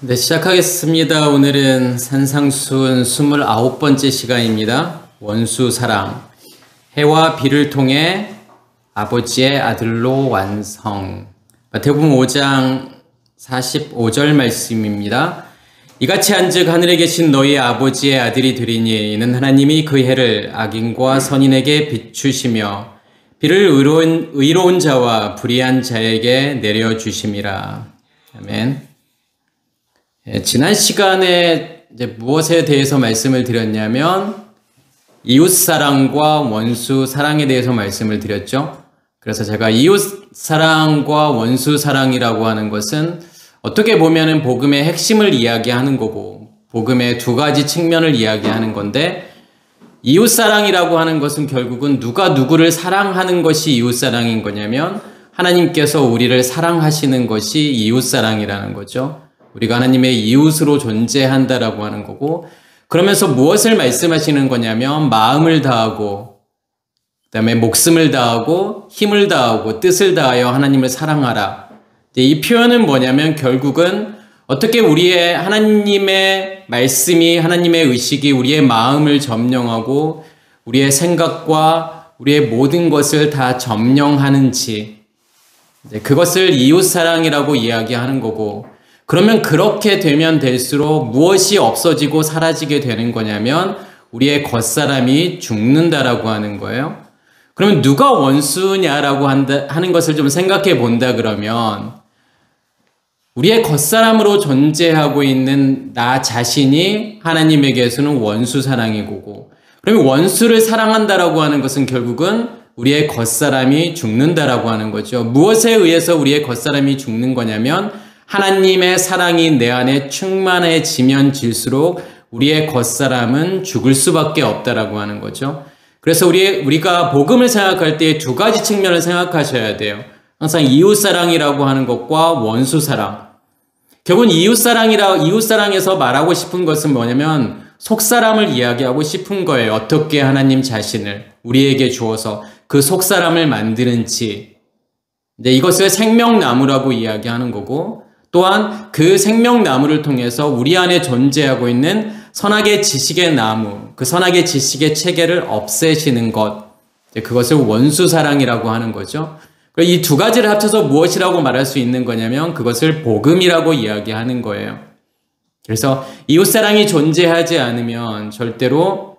네, 시작하겠습니다. 오늘은 산상수훈 29번째 시간입니다. 원수사랑. 해와 비를 통해 아버지의 아들로 완성. 마태복음 5장 45절 말씀입니다. 이같이 한즉 하늘에 계신 너희 아버지의 아들이 되리니 이는 하나님이 그 해를 악인과 선인에게 비추시며 비를 의로운 자와 불의한 자에게 내려주심이라. 아멘. 지난 시간에 이제 무엇에 대해서 말씀을 드렸냐면 이웃사랑과 원수사랑에 대해서 말씀을 드렸죠. 그래서 제가 이웃사랑과 원수사랑이라고 하는 것은 어떻게 보면은 복음의 핵심을 이야기하는 거고 복음의 두 가지 측면을 이야기하는 건데, 이웃사랑이라고 하는 것은 결국은 누가 누구를 사랑하는 것이 이웃사랑인 거냐면 하나님께서 우리를 사랑하시는 것이 이웃사랑이라는 거죠. 우리가 하나님의 이웃으로 존재한다라고 하는 거고, 그러면서 무엇을 말씀하시는 거냐면 마음을 다하고 그다음에 목숨을 다하고 힘을 다하고 뜻을 다하여 하나님을 사랑하라. 이 표현은 뭐냐면 결국은 어떻게 우리의 하나님의 말씀이, 하나님의 의식이 우리의 마음을 점령하고 우리의 생각과 우리의 모든 것을 다 점령하는지, 그것을 이웃사랑이라고 이야기하는 거고, 그러면 그렇게 되면 될수록 무엇이 없어지고 사라지게 되는 거냐면 우리의 겉사람이 죽는다라고 하는 거예요. 그러면 누가 원수냐라고 하는 것을 좀 생각해 본다 그러면 우리의 겉사람으로 존재하고 있는 나 자신이 하나님에게서는 원수사랑이고, 그러면 원수를 사랑한다라고 하는 것은 결국은 우리의 겉사람이 죽는다라고 하는 거죠. 무엇에 의해서 우리의 겉사람이 죽는 거냐면 하나님의 사랑이 내 안에 충만해지면 질수록 우리의 겉사람은 죽을 수밖에 없다라고 하는 거죠. 그래서 우리가 복음을 생각할 때 두 가지 측면을 생각하셔야 돼요. 항상 이웃사랑이라고 하는 것과 원수사랑. 결국은 이웃사랑에서 말하고 싶은 것은 뭐냐면 속사람을 이야기하고 싶은 거예요. 어떻게 하나님 자신을 우리에게 주어서 그 속사람을 만드는지. 이것을 생명나무라고 이야기하는 거고, 또한 그 생명나무를 통해서 우리 안에 존재하고 있는 선악의 지식의 나무, 그 선악의 지식의 체계를 없애시는 것, 그것을 원수사랑이라고 하는 거죠. 이 두 가지를 합쳐서 무엇이라고 말할 수 있는 거냐면 그것을 복음이라고 이야기하는 거예요. 그래서 이웃사랑이 존재하지 않으면 절대로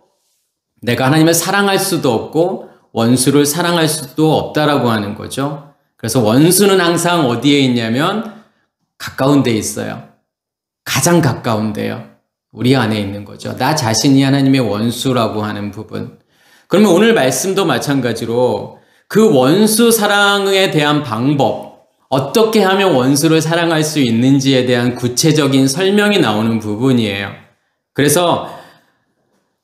내가 하나님을 사랑할 수도 없고 원수를 사랑할 수도 없다라고 하는 거죠. 그래서 원수는 항상 어디에 있냐면 가까운 데 있어요. 가장 가까운 데요. 우리 안에 있는 거죠. 나 자신이 하나님의 원수라고 하는 부분. 그러면 오늘 말씀도 마찬가지로 그 원수 사랑에 대한 방법, 어떻게 하면 원수를 사랑할 수 있는지에 대한 구체적인 설명이 나오는 부분이에요. 그래서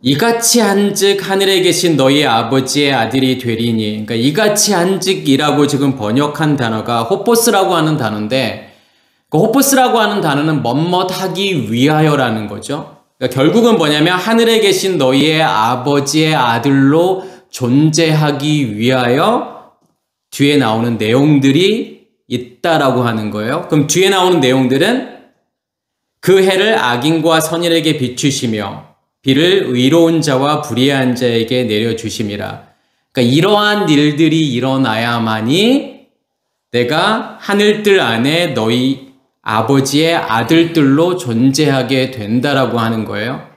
이같이 한즉 하늘에 계신 너희 아버지의 아들이 되리니, 그러니까 이같이 한즉이라고 지금 번역한 단어가 호포스라고 하는 단어인데, 그 호포스라고 하는 단어는 뭐뭐하기 위하여라는 거죠. 그러니까 결국은 뭐냐면 하늘에 계신 너희의 아버지의 아들로 존재하기 위하여 뒤에 나오는 내용들이 있다라고 하는 거예요. 그럼 뒤에 나오는 내용들은 그 해를 악인과 선인에게 비추시며 비를 의로운 자와 불의한 자에게 내려주심이라. 그러니까 이러한 일들이 일어나야만이 내가 하늘들 안에 너희 아버지의 아들들로 존재하게 된다라고 하는 거예요.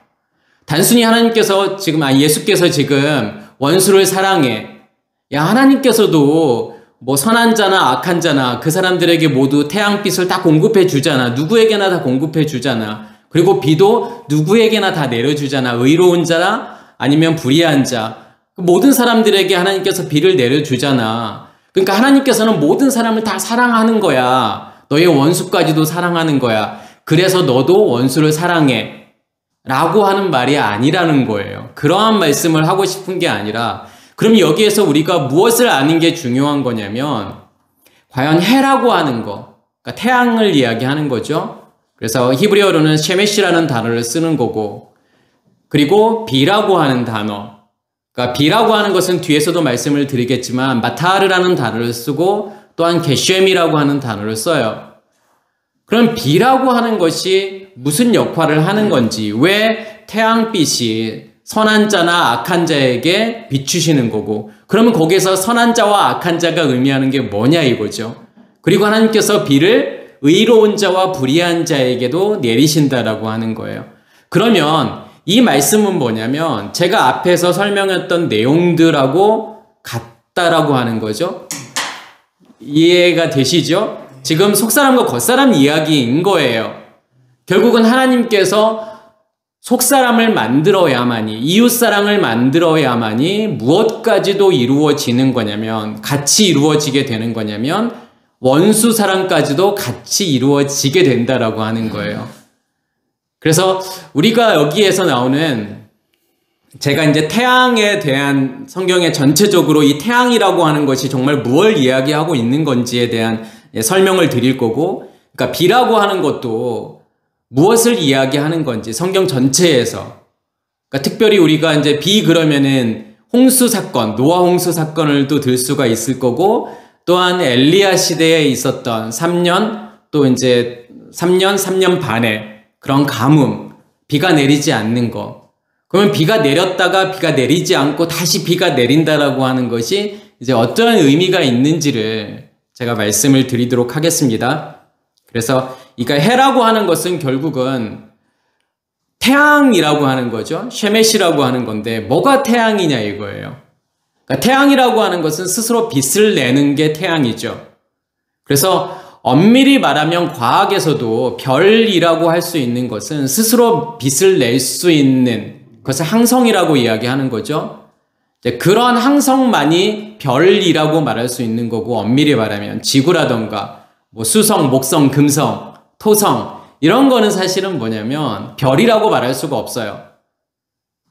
단순히 하나님께서 예수께서 지금 원수를 사랑해. 하나님께서도 뭐 선한 자나 악한 자나 그 사람들에게 모두 태양빛을 다 공급해 주잖아. 누구에게나 다 공급해 주잖아. 그리고 비도 누구에게나 다 내려주잖아. 의로운 자나 아니면 불의한 자. 모든 사람들에게 하나님께서 비를 내려주잖아. 그러니까 하나님께서는 모든 사람을 다 사랑하는 거야. 너의 원수까지도 사랑하는 거야. 그래서 너도 원수를 사랑해. 라고 하는 말이 아니라는 거예요. 그러한 말씀을 하고 싶은 게 아니라, 그럼 여기에서 우리가 무엇을 아는 게 중요한 거냐면, 과연 해라고 하는 거, 그러니까 태양을 이야기하는 거죠. 그래서 히브리어로는 셰메시라는 단어를 쓰는 거고, 그리고 비라고 하는 단어, 그러니까 비라고 하는 것은 뒤에서도 말씀을 드리겠지만 마타르라는 단어를 쓰고 또한 게쉔이라고 하는 단어를 써요. 그럼 비라고 하는 것이 무슨 역할을 하는 건지, 왜 태양빛이 선한 자나 악한 자에게 비추시는 거고, 그러면 거기에서 선한 자와 악한 자가 의미하는 게 뭐냐 이거죠. 그리고 하나님께서 비를 의로운 자와 불의한 자에게도 내리신다라고 하는 거예요. 그러면 이 말씀은 뭐냐면 제가 앞에서 설명했던 내용들하고 같다라고 하는 거죠. 이해가 되시죠? 지금 속사람과 겉사람 이야기인 거예요. 결국은 하나님께서 속사람을 만들어야만이, 이웃사랑을 만들어야만이 무엇까지도 이루어지는 거냐면, 같이 이루어지게 되는 거냐면 원수사랑까지도 같이 이루어지게 된다라고 하는 거예요. 그래서 우리가 여기에서 나오는, 제가 이제 태양에 대한 성경의 전체적으로 이 태양이라고 하는 것이 정말 무엇을 이야기하고 있는 건지에 대한 설명을 드릴 거고, 그러니까 비라고 하는 것도 무엇을 이야기하는 건지 성경 전체에서, 그러니까 특별히 우리가 이제 비 그러면은 홍수 사건, 노아 홍수 사건을 또 들 수가 있을 거고, 또한 엘리야 시대에 있었던 3년, 또 이제 3년 반의 그런 가뭄, 비가 내리지 않는 거. 그러면 비가 내렸다가 비가 내리지 않고 다시 비가 내린다라고 하는 것이 이제 어떤 의미가 있는지를 제가 말씀을 드리도록 하겠습니다. 그래서 그러니까 해라고 하는 것은 결국은 태양이라고 하는 거죠. 쉐메시라고 하는 건데 뭐가 태양이냐 이거예요. 그러니까 태양이라고 하는 것은 스스로 빛을 내는 게 태양이죠. 그래서 엄밀히 말하면 과학에서도 별이라고 할 수 있는 것은 스스로 빛을 낼 수 있는 그것을 항성이라고 이야기하는 거죠. 그런 항성만이 별이라고 말할 수 있는 거고, 엄밀히 말하면 지구라던가 뭐 수성, 목성, 금성, 토성 이런 거는 사실은 뭐냐면 별이라고 말할 수가 없어요.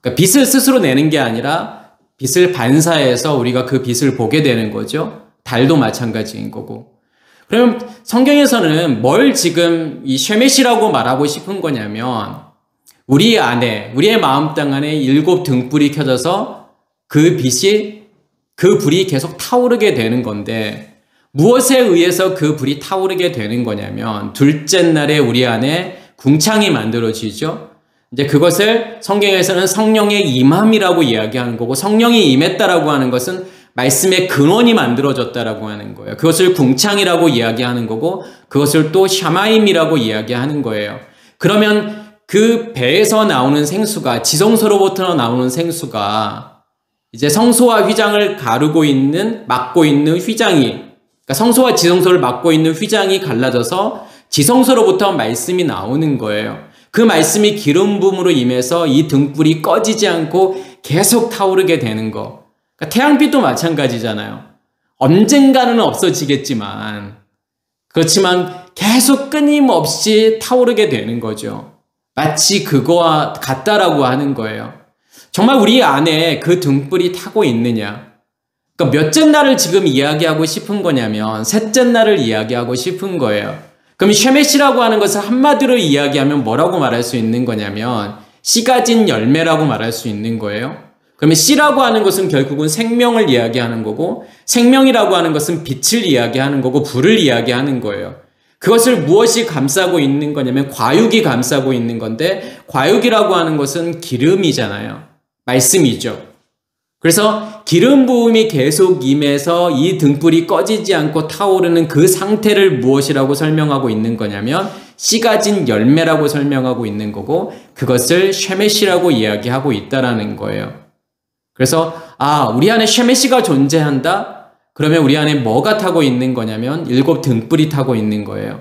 그러니까 빛을 스스로 내는 게 아니라 빛을 반사해서 우리가 그 빛을 보게 되는 거죠. 달도 마찬가지인 거고. 그럼 성경에서는 뭘 지금 이 쉐메시라고 말하고 싶은 거냐면, 우리 안에, 우리의 마음땅 안에 7 등불이 켜져서 그 빛이, 그 불이 계속 타오르게 되는 건데, 무엇에 의해서 그 불이 타오르게 되는 거냐면, 둘째 날에 우리 안에 궁창이 만들어지죠. 이제 그것을 성경에서는 성령의 임함이라고 이야기하는 거고, 성령이 임했다라고 하는 것은 말씀의 근원이 만들어졌다라고 하는 거예요. 그것을 궁창이라고 이야기하는 거고, 그것을 또 샤마임이라고 이야기하는 거예요. 그러면 그 배에서 나오는 생수가, 지성소로부터 나오는 생수가 이제 성소와 휘장을 가르고 있는, 막고 있는 휘장이, 그러니까 성소와 지성소를 막고 있는 휘장이 갈라져서 지성소로부터 말씀이 나오는 거예요. 그 말씀이 기름 부음으로 임해서 이 등불이 꺼지지 않고 계속 타오르게 되는 거. 그러니까 태양빛도 마찬가지잖아요. 언젠가는 없어지겠지만, 그렇지만 계속 끊임없이 타오르게 되는 거죠. 마치 그거와 같다라고 하는 거예요. 정말 우리 안에 그 등불이 타고 있느냐? 그러니까 몇째 날을 지금 이야기하고 싶은 거냐면 셋째 날을 이야기하고 싶은 거예요. 그럼 쉐메시라고 하는 것을 한마디로 이야기하면 뭐라고 말할 수 있는 거냐면 씨가 진 열매라고 말할 수 있는 거예요. 그러면 씨라고 하는 것은 결국은 생명을 이야기하는 거고, 생명이라고 하는 것은 빛을 이야기하는 거고, 불을 이야기하는 거예요. 그것을 무엇이 감싸고 있는 거냐면 과육이 감싸고 있는 건데, 과육이라고 하는 것은 기름이잖아요. 말씀이죠. 그래서 기름 부음이 계속 임해서 이 등불이 꺼지지 않고 타오르는 그 상태를 무엇이라고 설명하고 있는 거냐면 씨가 진 열매라고 설명하고 있는 거고, 그것을 쉐메시라고 이야기하고 있다라는 거예요. 그래서 우리 안에 쉐메시가 존재한다? 그러면 우리 안에 뭐가 타고 있는 거냐면 7 등불이 타고 있는 거예요.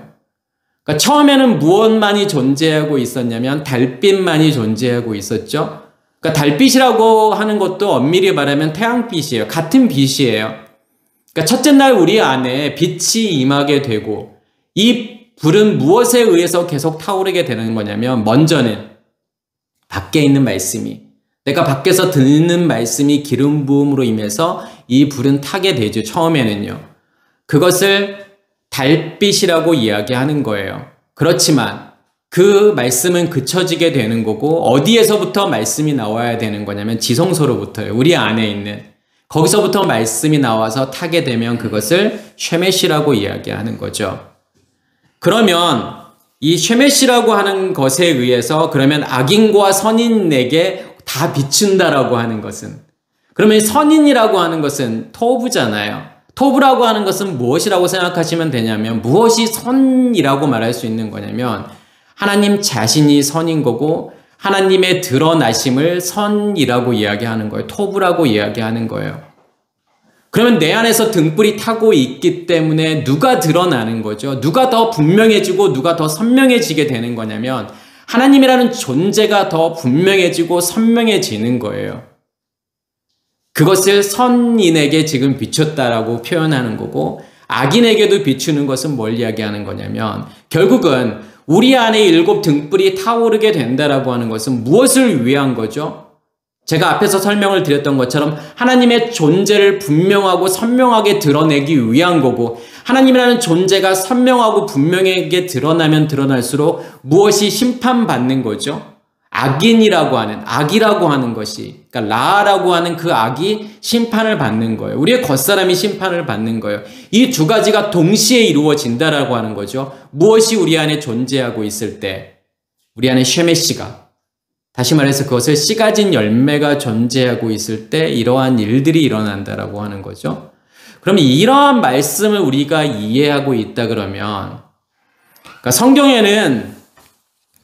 그러니까 처음에는 무엇만이 존재하고 있었냐면 달빛만이 존재하고 있었죠. 그러니까 달빛이라고 하는 것도 엄밀히 말하면 태양빛이에요. 같은 빛이에요. 그러니까 첫째 날 우리 안에 빛이 임하게 되고, 이 불은 무엇에 의해서 계속 타오르게 되는 거냐면, 먼저는 밖에 있는 말씀이, 내가 밖에서 듣는 말씀이 기름 부음으로 임해서 이 불은 타게 되죠. 처음에는요. 그것을 달빛이라고 이야기하는 거예요. 그렇지만 그 말씀은 그쳐지게 되는 거고, 어디에서부터 말씀이 나와야 되는 거냐면 지성소로부터요. 우리 안에 있는. 거기서부터 말씀이 나와서 타게 되면 그것을 쉐메시라고 이야기하는 거죠. 그러면 이 쉐메시라고 하는 것에 의해서 그러면 악인과 선인에게 다 비춘다라고 하는 것은, 그러면 선인이라고 하는 것은 토브잖아요. 토브라고 하는 것은 무엇이라고 생각하시면 되냐면, 무엇이 선이라고 말할 수 있는 거냐면 하나님 자신이 선인 거고 하나님의 드러나심을 선이라고 이야기하는 거예요. 토브라고 이야기하는 거예요. 그러면 내 안에서 등불이 타고 있기 때문에 누가 드러나는 거죠? 누가 더 분명해지고 누가 더 선명해지게 되는 거냐면 하나님이라는 존재가 더 분명해지고 선명해지는 거예요. 그것을 선인에게 지금 비췄다라고 표현하는 거고, 악인에게도 비추는 것은 뭘 이야기하는 거냐면 결국은 우리 안에 7 등불이 타오르게 된다라고 하는 것은 무엇을 위한 거죠? 제가 앞에서 설명을 드렸던 것처럼 하나님의 존재를 분명하고 선명하게 드러내기 위한 거고, 하나님이라는 존재가 선명하고 분명하게 드러나면 드러날수록 무엇이 심판받는 거죠? 악인이라고 하는, 악이라고 하는 것이, 그러니까 라라고 하는 그 악이 심판을 받는 거예요. 우리의 겉사람이 심판을 받는 거예요. 이 두 가지가 동시에 이루어진다라고 하는 거죠. 무엇이 우리 안에 존재하고 있을 때, 우리 안에 쉐메시가, 다시 말해서 그것을 씨 가진 열매가 존재하고 있을 때 이러한 일들이 일어난다라고 하는 거죠. 그러면 이러한 말씀을 우리가 이해하고 있다 그러면, 그러니까 성경에는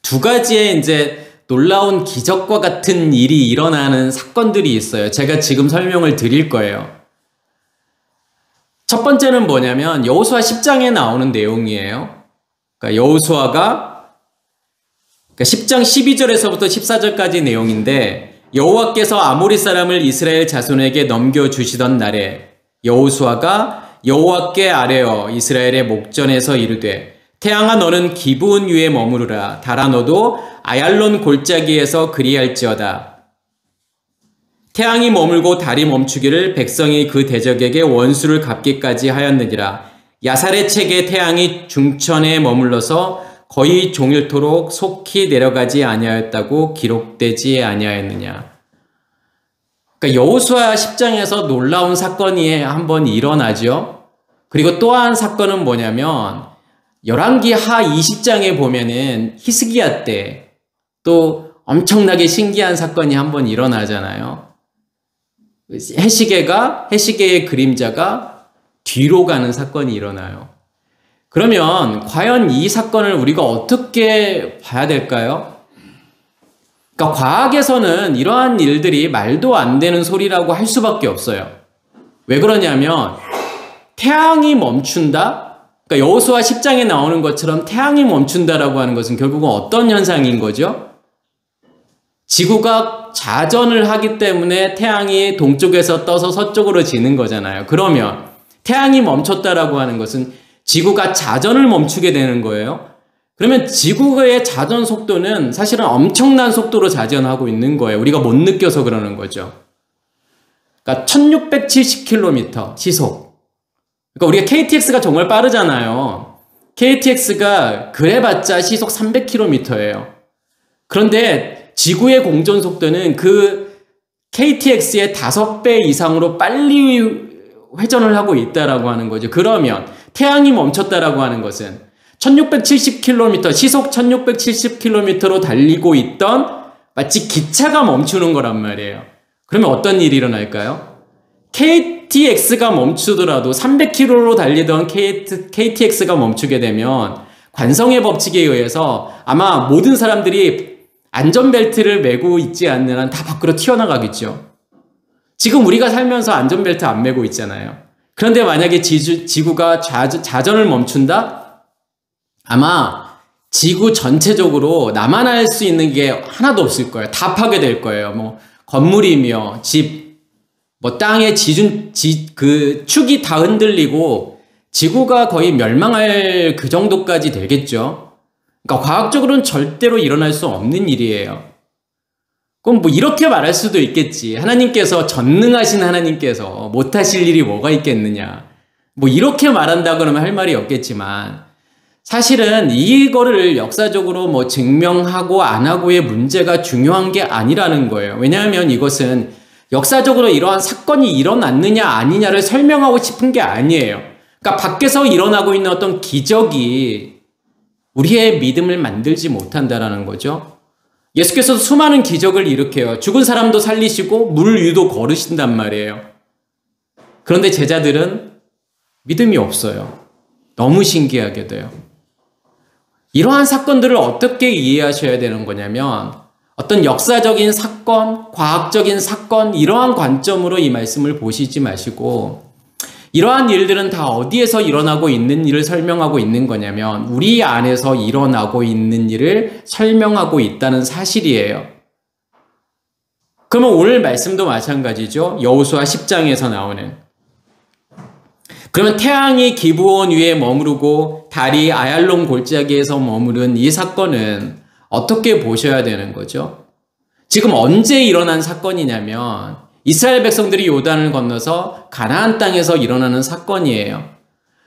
두 가지의 이제 놀라운 기적과 같은 일이 일어나는 사건들이 있어요. 제가 지금 설명을 드릴 거예요. 첫 번째는 뭐냐면 여호수아 10장에 나오는 내용이에요. 그러니까 여호수아가 10장 12절에서부터 14절까지 내용인데, 여호와께서 아모리 사람을 이스라엘 자손에게 넘겨주시던 날에 여호수아가 여호와께 아뢰어 이스라엘의 목전에서 이르되, 태양아 너는 기브온 위에 머무르라. 달아 너도 아얄론 골짜기에서 그리할지어다. 태양이 머물고 달이 멈추기를 백성이 그 대적에게 원수를 갚기까지 하였느니라. 야살의 책에 태양이 중천에 머물러서 거의 종일토록 속히 내려가지 아니하였다고 기록되지 아니하였느냐. 그러니까 여호수아 10장에서 놀라운 사건이 한번 일어나죠. 그리고 또 한 사건은 뭐냐면 열왕기 하 20장에 보면은 히스기야 때 또 엄청나게 신기한 사건이 한번 일어나잖아요. 해시계의 그림자가 뒤로 가는 사건이 일어나요. 그러면 과연 이 사건을 우리가 어떻게 봐야 될까요? 그러니까 과학에서는 이러한 일들이 말도 안 되는 소리라고 할 수밖에 없어요. 왜 그러냐면 태양이 멈춘다? 그러니까 여호수아 10장에 나오는 것처럼 태양이 멈춘다라고 하는 것은 결국은 어떤 현상인 거죠? 지구가 자전을 하기 때문에 태양이 동쪽에서 떠서 서쪽으로 지는 거잖아요. 그러면 태양이 멈췄다라고 하는 것은 지구가 자전을 멈추게 되는 거예요. 그러면 지구의 자전 속도는 사실은 엄청난 속도로 자전하고 있는 거예요. 우리가 못 느껴서 그러는 거죠. 그러니까 1670km 시속. 그러니까 우리가 KTX가 정말 빠르잖아요. KTX가 그래봤자 시속 300km예요. 그런데 지구의 공전 속도는 그 KTX의 5배 이상으로 빨리 회전을 하고 있다라고 하는 거죠. 그러면 태양이 멈췄다라고 하는 것은 1670km, 시속 1670km로 달리고 있던 마치 기차가 멈추는 거란 말이에요. 그러면 어떤 일이 일어날까요? KTX가 멈추더라도 300km로 달리던 KTX가 멈추게 되면 관성의 법칙에 의해서 아마 모든 사람들이 안전벨트를 매고 있지 않는 한 다 밖으로 튀어나가겠죠. 지금 우리가 살면서 안전벨트 안 매고 있잖아요. 그런데 만약에 지구가 자전을 멈춘다? 아마 지구 전체적으로 나만 할 수 있는 게 하나도 없을 거예요. 다 파괴될 거예요. 뭐 건물이며 집, 뭐 땅의 그 축이 다 흔들리고 지구가 거의 멸망할 그 정도까지 되겠죠. 그러니까 과학적으로는 절대로 일어날 수 없는 일이에요. 그럼 뭐 이렇게 말할 수도 있겠지. 하나님께서, 전능하신 하나님께서 못하실 일이 뭐가 있겠느냐. 뭐 이렇게 말한다 그러면 할 말이 없겠지만, 사실은 이거를 역사적으로 뭐 증명하고 안 하고의 문제가 중요한 게 아니라는 거예요. 왜냐하면 이것은 역사적으로 이러한 사건이 일어났느냐 아니냐를 설명하고 싶은 게 아니에요. 그러니까 밖에서 일어나고 있는 어떤 기적이 우리의 믿음을 만들지 못한다라는 거죠. 예수께서도 수많은 기적을 일으켜요. 죽은 사람도 살리시고 물 위도 걸으신단 말이에요. 그런데 제자들은 믿음이 없어요. 너무 신기하게도요. 이러한 사건들을 어떻게 이해하셔야 되는 거냐면 어떤 역사적인 사건, 과학적인 사건 이러한 관점으로 이 말씀을 보시지 마시고 이러한 일들은 다 어디에서 일어나고 있는 일을 설명하고 있는 거냐면 우리 안에서 일어나고 있는 일을 설명하고 있다는 사실이에요. 그러면 오늘 말씀도 마찬가지죠. 여호수아 10장에서 나오는. 그러면 태양이 기브온 위에 머무르고 달이 아얄론 골짜기에서 머무른 이 사건은 어떻게 보셔야 되는 거죠? 지금 언제 일어난 사건이냐면 이스라엘 백성들이 요단을 건너서 가나안 땅에서 일어나는 사건이에요.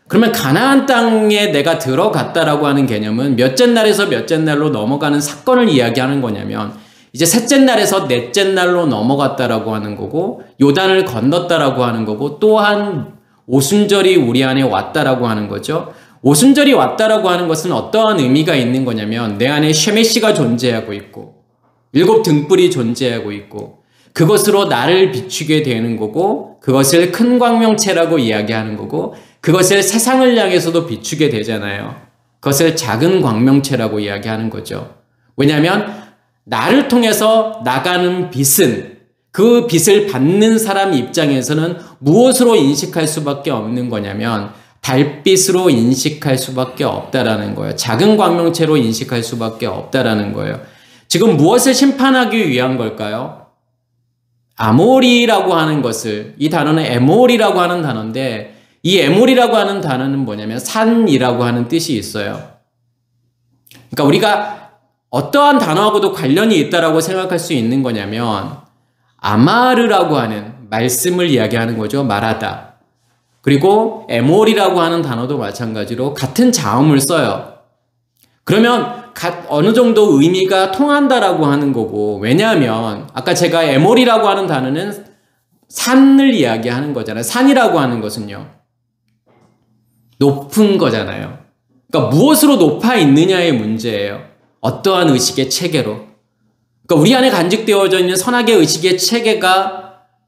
그러면 가나안 땅에 내가 들어갔다라고 하는 개념은 몇째 날에서 몇째 날로 넘어가는 사건을 이야기하는 거냐면 이제 셋째 날에서 넷째 날로 넘어갔다라고 하는 거고 요단을 건넜다라고 하는 거고 또한 오순절이 우리 안에 왔다라고 하는 거죠. 오순절이 왔다라고 하는 것은 어떠한 의미가 있는 거냐면 내 안에 쉐메시가 존재하고 있고 7 등불이 존재하고 있고 그것으로 나를 비추게 되는 거고 그것을 큰 광명체라고 이야기하는 거고 그것을 세상을 향해서도 비추게 되잖아요. 그것을 작은 광명체라고 이야기하는 거죠. 왜냐하면 나를 통해서 나가는 빛은 그 빛을 받는 사람 입장에서는 무엇으로 인식할 수밖에 없는 거냐면 달빛으로 인식할 수밖에 없다라는 거예요. 작은 광명체로 인식할 수밖에 없다라는 거예요. 지금 무엇을 심판하기 위한 걸까요? 아모리라고 하는 것을, 이 단어는 에몰이라고 하는 단어인데 이 에몰이라고 하는 단어는 뭐냐면 산이라고 하는 뜻이 있어요. 그러니까 우리가 어떠한 단어하고도 관련이 있다라고 생각할 수 있는 거냐면 아마르라고 하는 말씀을 이야기하는 거죠. 말하다. 그리고 에몰이라고 하는 단어도 마찬가지로 같은 자음을 써요. 그러면 어느 정도 의미가 통한다라고 하는 거고 왜냐하면 아까 제가 에몰이라고 하는 단어는 산을 이야기하는 거잖아요. 산이라고 하는 것은요. 높은 거잖아요. 그러니까 무엇으로 높아 있느냐의 문제예요. 어떠한 의식의 체계로. 그러니까 우리 안에 간직되어져 있는 선악의 의식의 체계가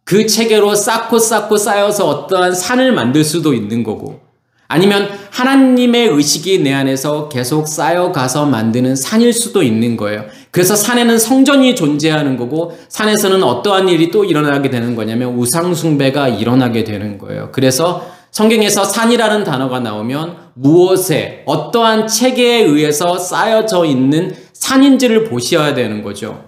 그 체계로 쌓고 쌓여서 어떠한 산을 만들 수도 있는 거고 아니면 하나님의 의식이 내 안에서 계속 쌓여가서 만드는 산일 수도 있는 거예요. 그래서 산에는 성전이 존재하는 거고 산에서는 어떠한 일이 또 일어나게 되는 거냐면 우상숭배가 일어나게 되는 거예요. 그래서 성경에서 산이라는 단어가 나오면 무엇에 어떠한 체계에 의해서 쌓여져 있는 산인지를 보셔야 되는 거죠.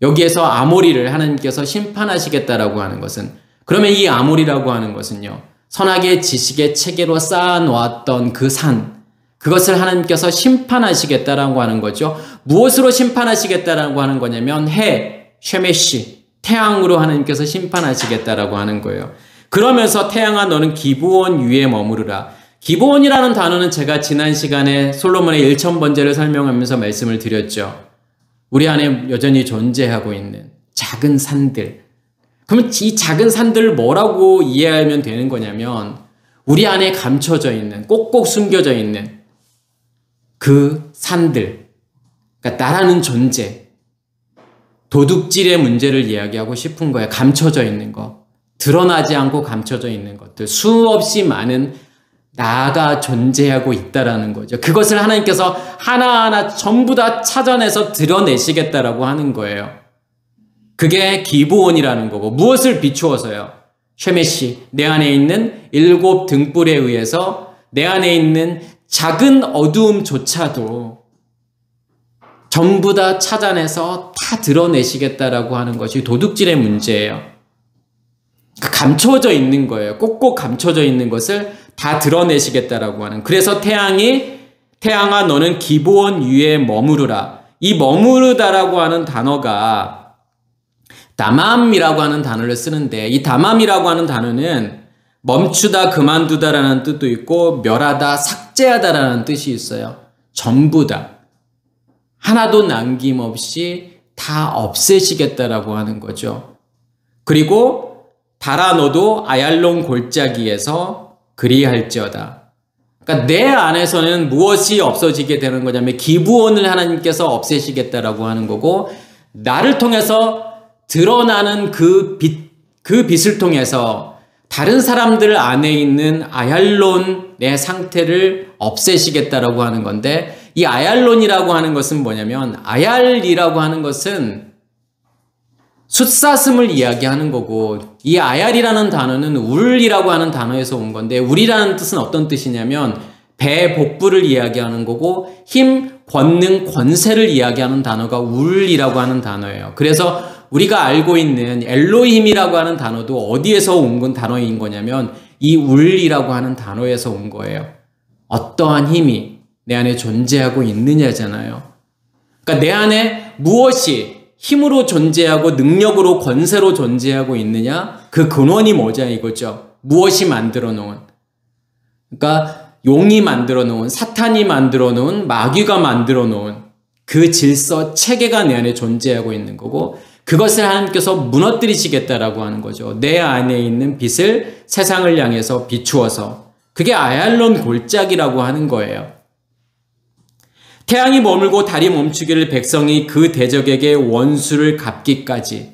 여기에서 아모리를 하나님께서 심판하시겠다라고 하는 것은 그러면 이 아모리라고 하는 것은요. 선악의 지식의 체계로 쌓아놓았던 그 산 그것을 하나님께서 심판하시겠다라고 하는 거죠. 무엇으로 심판하시겠다라고 하는 거냐면 해, 쉐메시, 태양으로 하나님께서 심판하시겠다라고 하는 거예요. 그러면서 태양아 너는 기브온 위에 머무르라. 기브온이라는 단어는 제가 지난 시간에 솔로몬의 1000번제를 설명하면서 말씀을 드렸죠. 우리 안에 여전히 존재하고 있는 작은 산들. 그러면 이 작은 산들을 뭐라고 이해하면 되는 거냐면 우리 안에 감춰져 있는 꼭꼭 숨겨져 있는 그 산들. 그러니까 나라는 존재. 도둑질의 문제를 이야기하고 싶은 거예요. 감춰져 있는 거. 드러나지 않고 감춰져 있는 것들. 수없이 많은 나가 존재하고 있다라는 거죠. 그것을 하나님께서 하나하나 전부 다 찾아내서 드러내시겠다라고 하는 거예요. 그게 기브온이라는 거고 무엇을 비추어서요? 쉐메시, 내 안에 있는 7 등불에 의해서 내 안에 있는 작은 어두움조차도 전부 다 찾아내서 다 드러내시겠다라고 하는 것이 도둑질의 문제예요. 감춰져 있는 거예요. 꼭꼭 감춰져 있는 것을 다 드러내시겠다라고 하는. 그래서 태양아 너는 기브온 위에 머무르라. 이 머무르다라고 하는 단어가 다맘이라고 하는 단어를 쓰는데 이 다맘이라고 하는 단어는 멈추다, 그만두다라는 뜻도 있고 멸하다, 삭제하다라는 뜻이 있어요. 전부 다. 하나도 남김없이 다 없애시겠다라고 하는 거죠. 그리고 달아 너도 아얄론 골짜기에서 그리할지어다. 그러니까 내 안에서는 무엇이 없어지게 되는 거냐면 기브온을 하나님께서 없애시겠다라고 하는 거고, 나를 통해서 드러나는 그 빛을 통해서 다른 사람들 안에 있는 아얄론의 상태를 없애시겠다라고 하는 건데, 이 아얄론이라고 하는 것은 뭐냐면, 아얄이라고 하는 것은 숫사슴을 이야기하는 거고, 이 아얄이라는 단어는 울이라고 하는 단어에서 온 건데, 울이라는 뜻은 어떤 뜻이냐면 배, 복부를 이야기하는 거고, 힘, 권능, 권세를 이야기하는 단어가 울이라고 하는 단어예요. 그래서 우리가 알고 있는 엘로힘이라고 하는 단어도 어디에서 온 단어인 거냐면 이 울이라고 하는 단어에서 온 거예요. 어떠한 힘이 내 안에 존재하고 있느냐잖아요. 그러니까 내 안에 무엇이 힘으로 존재하고 능력으로 권세로 존재하고 있느냐? 그 근원이 뭐냐 이거죠. 무엇이 만들어 놓은. 그러니까 용이 만들어 놓은, 사탄이 만들어 놓은, 마귀가 만들어 놓은 그 질서, 체계가 내 안에 존재하고 있는 거고, 그것을 하나님께서 무너뜨리시겠다라고 하는 거죠. 내 안에 있는 빛을 세상을 향해서 비추어서. 그게 아얄론 골짜기라고 하는 거예요. 태양이 머물고 달이 멈추기를 백성이 그 대적에게 원수를 갚기까지.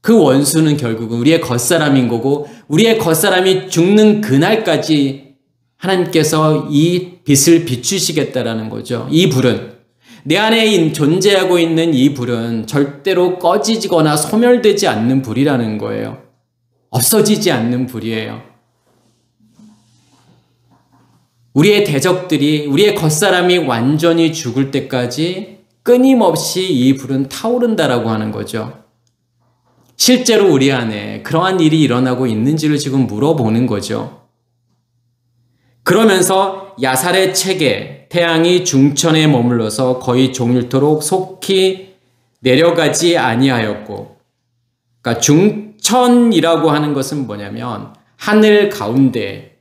그 원수는 결국은 우리의 겉사람인 거고, 우리의 겉사람이 죽는 그날까지 하나님께서 이 빛을 비추시겠다라는 거죠. 이 불은, 내 안에 존재하고 있는 이 불은 절대로 꺼지거나 소멸되지 않는 불이라는 거예요. 없어지지 않는 불이에요. 우리의 대적들이, 우리의 겉사람이 완전히 죽을 때까지 끊임없이 이 불은 타오른다라고 하는 거죠. 실제로 우리 안에 그러한 일이 일어나고 있는지를 지금 물어보는 거죠. 그러면서 야살의 체계, 태양이 중천에 머물러서 거의 종일토록 속히 내려가지 아니하였고, 그러니까 중천이라고 하는 것은 뭐냐면 하늘 가운데,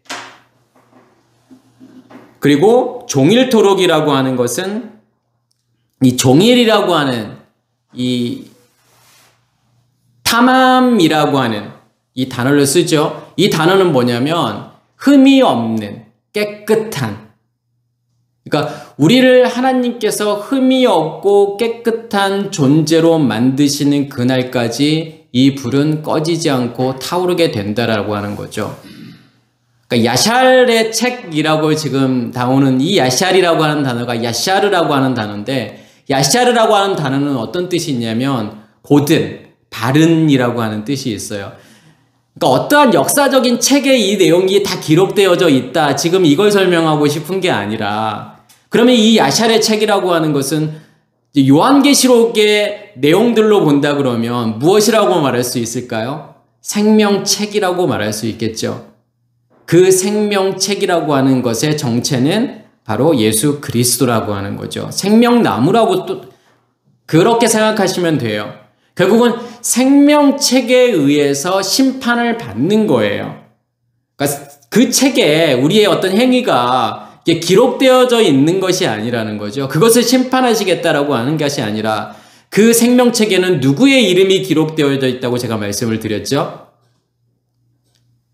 그리고 종일토록이라고 하는 것은 이 종일이라고 하는 이 탐함이라고 하는 이 단어를 쓰죠. 이 단어는 뭐냐면 흠이 없는, 깨끗한. 그러니까 우리를 하나님께서 흠이 없고 깨끗한 존재로 만드시는 그날까지 이 불은 꺼지지 않고 타오르게 된다라고 하는 거죠. 그러니까 야샬의 책이라고 지금 나오는 이 야샬이라고 하는 단어가 야샤르라고 하는 단어인데, 야샤르라고 하는 단어는 어떤 뜻이 있냐면 고든, 바른이라고 하는 뜻이 있어요. 그러니까 어떠한 역사적인 책에 이 내용이 다 기록되어져 있다, 지금 이걸 설명하고 싶은 게 아니라, 그러면 이 야샬의 책이라고 하는 것은 요한계시록의 내용들로 본다 그러면 무엇이라고 말할 수 있을까요? 생명책이라고 말할 수 있겠죠. 그 생명책이라고 하는 것의 정체는 바로 예수 그리스도라고 하는 거죠. 생명나무라고 또 그렇게 생각하시면 돼요. 결국은 생명책에 의해서 심판을 받는 거예요. 그러니까 그 책에 우리의 어떤 행위가 기록되어져 있는 것이 아니라는 거죠. 그것을 심판하시겠다라고 하는 것이 아니라 그 생명책에는 누구의 이름이 기록되어져 있다고 제가 말씀을 드렸죠.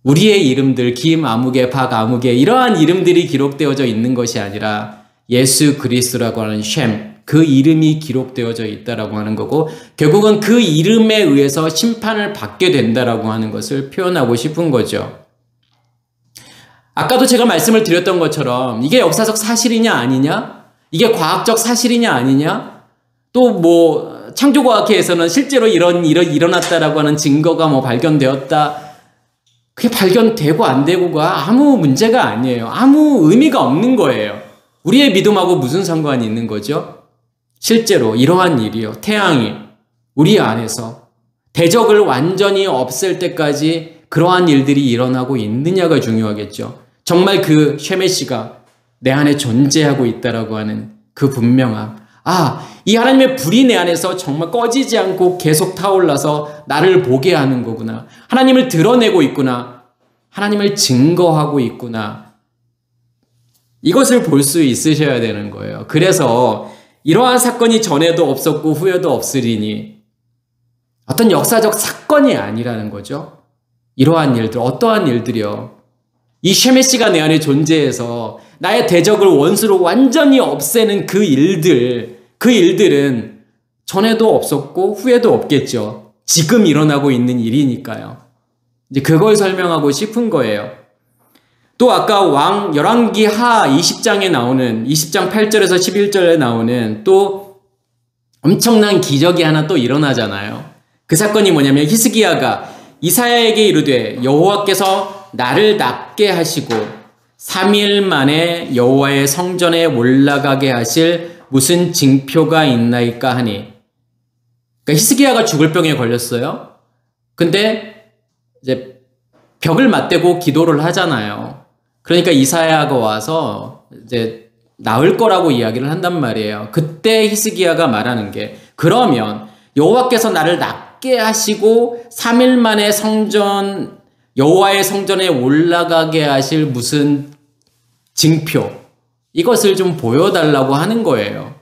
우리의 이름들, 김아무개, 박아무개, 이러한 이름들이 기록되어져 있는 것이 아니라 예수 그리스도라고 하는 셈, 그 이름이 기록되어져 있다라고 하는 거고, 결국은 그 이름에 의해서 심판을 받게 된다라고 하는 것을 표현하고 싶은 거죠. 아까도 제가 말씀을 드렸던 것처럼 이게 역사적 사실이냐 아니냐? 이게 과학적 사실이냐 아니냐? 또 뭐 창조과학회에서는 실제로 일어났다라고 하는 증거가 뭐 발견되었다. 그게 발견되고 안 되고가 아무 문제가 아니에요. 아무 의미가 없는 거예요. 우리의 믿음하고 무슨 상관이 있는 거죠? 실제로 이러한 일이요. 태양이 우리 안에서 대적을 완전히 없앨 때까지 그러한 일들이 일어나고 있느냐가 중요하겠죠. 정말 그 쉐메시가 내 안에 존재하고 있다라고 하는 그 분명함. 아, 이 하나님의 불이 내 안에서 정말 꺼지지 않고 계속 타올라서 나를 보게 하는 거구나. 하나님을 드러내고 있구나. 하나님을 증거하고 있구나. 이것을 볼 수 있으셔야 되는 거예요. 그래서 이러한 사건이 전에도 없었고 후에도 없으리니 어떤 역사적 사건이 아니라는 거죠. 이러한 일들, 어떠한 일들이요. 이 쉐메시가 내 안에 존재해서 나의 대적을 원수로 완전히 없애는 그 일들은 전에도 없었고 후에도 없겠죠. 지금 일어나고 있는 일이니까요. 이제 그걸 설명하고 싶은 거예요. 또 아까 열왕기 하 20장에 나오는 20장 8절에서 11절에 나오는 또 엄청난 기적이 하나 또 일어나잖아요. 그 사건이 뭐냐면 히스기야가 이사야에게 이르되 여호와께서 나를 낫게 하시고 3일 만에 여호와의 성전에 올라가게 하실 무슨 징표가 있나이까 하니. 그러니까 히스기야가 죽을 병에 걸렸어요. 근데 이제 벽을 맞대고 기도를 하잖아요. 그러니까 이사야가 와서 이제 나을 거라고 이야기를 한단 말이에요. 그때 히스기야가 말하는 게 그러면 여호와께서 나를 낫게 하시고 3일 만에 여호와의 성전에 올라가게 하실 무슨 징표, 이것을 좀 보여달라고 하는 거예요.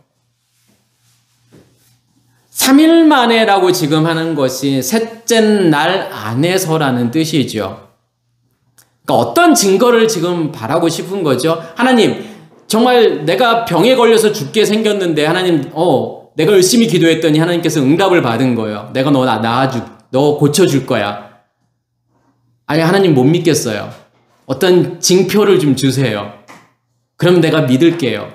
3일 만에라고 지금 하는 것이 셋째 날 안에서라는 뜻이죠. 그러니까 어떤 증거를 지금 바라고 싶은 거죠? 하나님, 정말 내가 병에 걸려서 죽게 생겼는데 하나님, 내가 열심히 기도했더니 하나님께서 응답을 받은 거예요. 내가 너 고쳐줄 거야. 아니, 하나님 못 믿겠어요. 어떤 징표를 좀 주세요. 그럼 내가 믿을게요.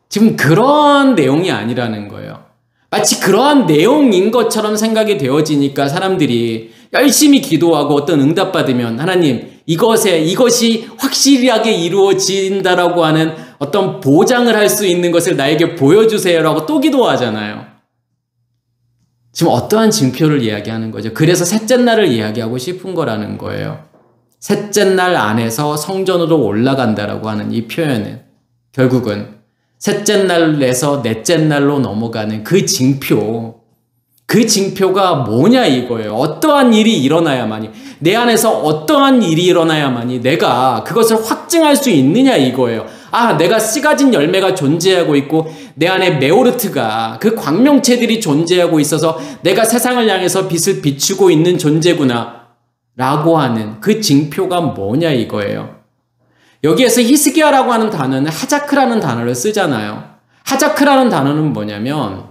지금 그런 내용이 아니라는 거예요. 마치 그러한 내용인 것처럼 생각이 되어지니까 사람들이 열심히 기도하고 어떤 응답 받으면 하나님, 이것이 확실하게 이루어진다라고 하는 어떤 보장을 할 수 있는 것을 나에게 보여주세요라고 또 기도하잖아요. 지금 어떠한 징표를 이야기하는 거죠? 그래서 셋째 날을 이야기하고 싶은 거라는 거예요. 셋째 날 안에서 성전으로 올라간다라고 하는 이 표현은 결국은 셋째 날에서 넷째 날로 넘어가는 그 징표가 뭐냐 이거예요. 어떠한 일이 일어나야만이, 내 안에서 어떠한 일이 일어나야만이 내가 그것을 확증할 수 있느냐 이거예요. 내가 씨 가진 열매가 존재하고 있고 내 안에 메오르트가 그 광명체들이 존재하고 있어서 내가 세상을 향해서 빛을 비추고 있는 존재구나 라고 하는 그 징표가 뭐냐 이거예요. 여기에서 히스기야라고 하는 단어는 하자크라는 단어를 쓰잖아요. 하자크라는 단어는 뭐냐면,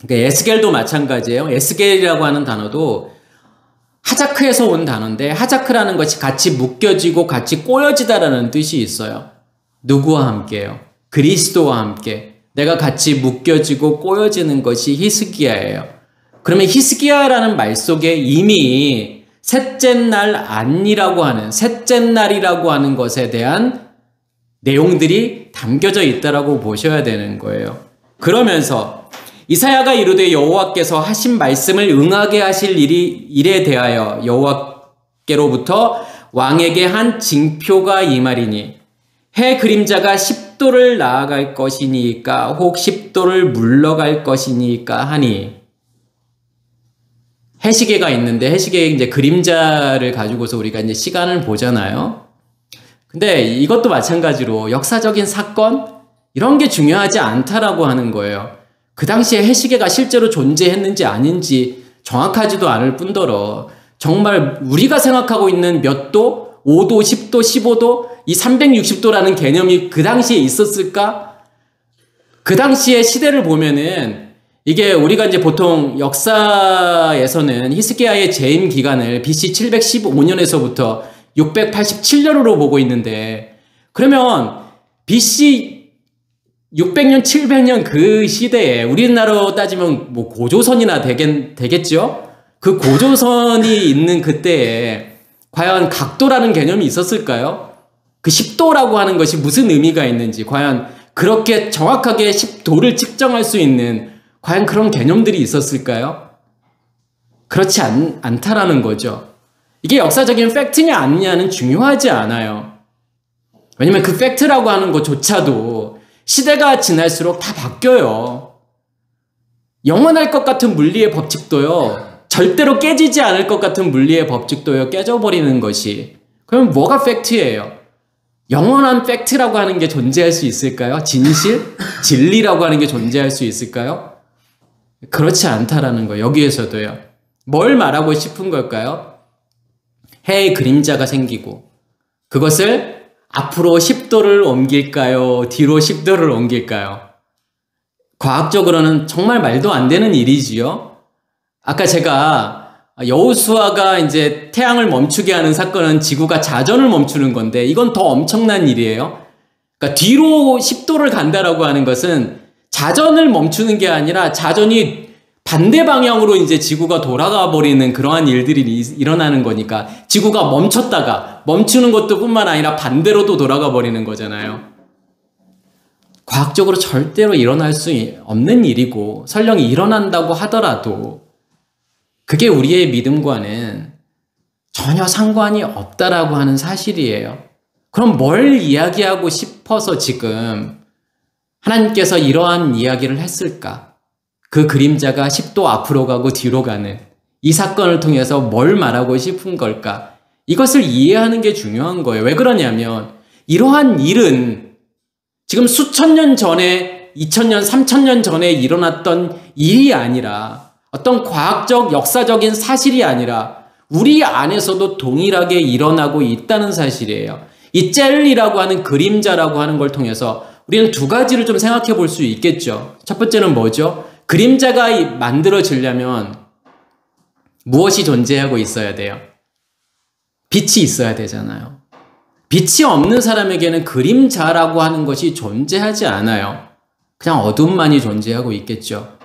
그러니까 에스겔도 마찬가지예요. 에스겔이라고 하는 단어도 하자크에서 온 단어인데, 하자크라는 것이 같이 묶여지고 같이 꼬여지다라는 뜻이 있어요. 누구와 함께요? 그리스도와 함께. 내가 같이 묶여지고 꼬여지는 것이 히스기야예요. 그러면 히스기야라는 말 속에 이미 셋째 날 안이라고 하는, 셋째 날이라고 하는 것에 대한 내용들이 담겨져 있다라고 보셔야 되는 거예요. 그러면서 이사야가 이르되 여호와께서 하신 말씀을 응하게 하실 일에 대하여 여호와께로부터 왕에게 한 징표가 이 말이니 해 그림자가 10도를 나아갈 것이니까 혹 10도를 물러갈 것이니까 하니. 해시계가 있는데 해시계에 이제 그림자를 가지고서 우리가 이제 시간을 보잖아요. 근데 이것도 마찬가지로 역사적인 사건 이런 게 중요하지 않다라고 하는 거예요. 그 당시에 해시계가 실제로 존재했는지 아닌지 정확하지도 않을 뿐더러 정말 우리가 생각하고 있는 몇 도, 5도, 10도, 15도, 이 360도라는 개념이 그 당시에 있었을까? 그 당시의 시대를 보면은 이게 우리가 이제 보통 역사에서는 히스기야의 재임 기간을 BC 715년에서부터 687년으로 보고 있는데, 그러면 BC 600년, 700년 그 시대에 우리나라로 따지면 뭐 고조선이나 되겠죠? 그 고조선이 있는 그때에 과연 각도라는 개념이 있었을까요? 그 10도라고 하는 것이 무슨 의미가 있는지, 과연 그렇게 정확하게 10도를 측정할 수 있는 과연 그런 개념들이 있었을까요? 그렇지 않다라는 거죠. 이게 역사적인 팩트냐 아니냐는 중요하지 않아요. 왜냐면 그 팩트라고 하는 것조차도 시대가 지날수록 다 바뀌어요. 영원할 것 같은 물리의 법칙도요, 절대로 깨지지 않을 것 같은 물리의 법칙도요, 깨져버리는 것이. 그럼 뭐가 팩트예요? 영원한 팩트라고 하는 게 존재할 수 있을까요? 진리라고 하는 게 존재할 수 있을까요? 그렇지 않다라는 거예요. 여기에서도요. 뭘 말하고 싶은 걸까요? 해의 그림자가 생기고 그것을 앞으로 10도를 옮길까요? 뒤로 10도를 옮길까요? 과학적으로는 정말 말도 안 되는 일이지요. 아까 제가 여호수아가 이제 태양을 멈추게 하는 사건은 지구가 자전을 멈추는 건데 이건 더 엄청난 일이에요. 그러니까 뒤로 10도를 간다라고 하는 것은 자전을 멈추는 게 아니라 자전이 반대 방향으로 이제 지구가 돌아가 버리는 그러한 일들이 일어나는 거니까 지구가 멈췄다가 멈추는 것도 뿐만 아니라 반대로도 돌아가 버리는 거잖아요. 과학적으로 절대로 일어날 수 없는 일이고 설령 일어난다고 하더라도 그게 우리의 믿음과는 전혀 상관이 없다라고 하는 사실이에요. 그럼 뭘 이야기하고 싶어서 지금 하나님께서 이러한 이야기를 했을까? 그 그림자가 10도 앞으로 가고 뒤로 가는 이 사건을 통해서 뭘 말하고 싶은 걸까? 이것을 이해하는 게 중요한 거예요. 왜 그러냐면 이러한 일은 지금 수천 년 전에 2000년, 3000년 전에 일어났던 일이 아니라 어떤 과학적, 역사적인 사실이 아니라 우리 안에서도 동일하게 일어나고 있다는 사실이에요. 이 젤리라고 하는 그림자라고 하는 걸 통해서 우리는 두 가지를 좀 생각해 볼 수 있겠죠. 첫 번째는 뭐죠? 그림자가 만들어지려면 무엇이 존재하고 있어야 돼요? 빛이 있어야 되잖아요. 빛이 없는 사람에게는 그림자라고 하는 것이 존재하지 않아요. 그냥 어둠만이 존재하고 있겠죠.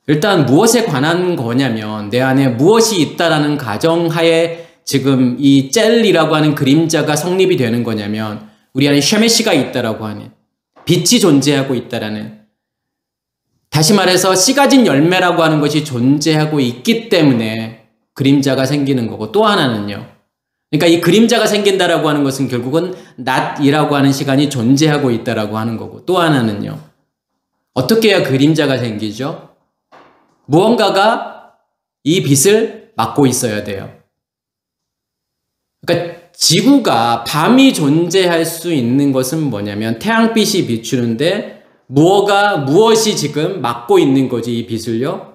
일단 무엇에 관한 거냐면 내 안에 무엇이 있다라는 가정하에 지금 이 젤리라고 하는 그림자가 성립이 되는 거냐면 우리 안에 쉐메시가 있다라고 하는 빛이 존재하고 있다라는, 다시 말해서 씨 가진 열매라고 하는 것이 존재하고 있기 때문에 그림자가 생기는 거고, 또 하나는요. 그러니까 이 그림자가 생긴다라고 하는 것은 결국은 낮이라고 하는 시간이 존재하고 있다라고 하는 거고, 또 하나는요. 어떻게 해야 그림자가 생기죠? 무언가가 이 빛을 막고 있어야 돼요. 그러니까 지구가 밤이 존재할 수 있는 것은 뭐냐면 태양빛이 비추는데 무엇이 지금 막고 있는 거지, 이 빛을요?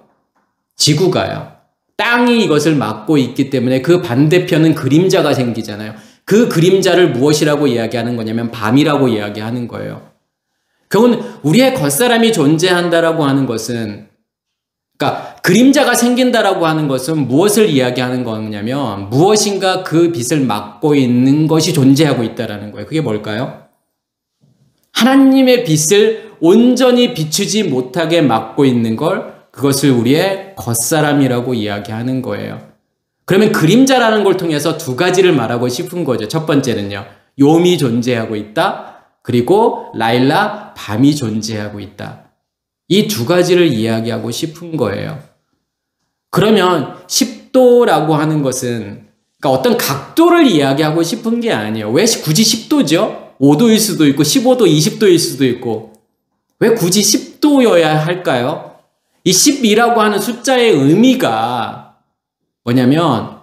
지구가요. 땅이 이것을 막고 있기 때문에 그 반대편은 그림자가 생기잖아요. 그 그림자를 무엇이라고 이야기하는 거냐면 밤이라고 이야기하는 거예요. 결국은 우리의 겉사람이 존재한다라고 하는 것은, 그러니까 그림자가 생긴다라고 하는 것은 무엇을 이야기하는 거냐면 무엇인가 그 빛을 막고 있는 것이 존재하고 있다라는 거예요. 그게 뭘까요? 하나님의 빛을 온전히 비추지 못하게 막고 있는 걸, 그것을 우리의 겉사람이라고 이야기하는 거예요. 그러면 그림자라는 걸 통해서 두 가지를 말하고 싶은 거죠. 첫 번째는요, 욤이 존재하고 있다. 그리고 라일라, 밤이 존재하고 있다. 이 두 가지를 이야기하고 싶은 거예요. 그러면 10도라고 하는 것은, 그러니까 어떤 각도를 이야기하고 싶은 게 아니에요. 왜 굳이 10도죠? 5도일 수도 있고 15도, 20도일 수도 있고. 왜 굳이 10도여야 할까요? 이 10이라고 하는 숫자의 의미가 뭐냐면,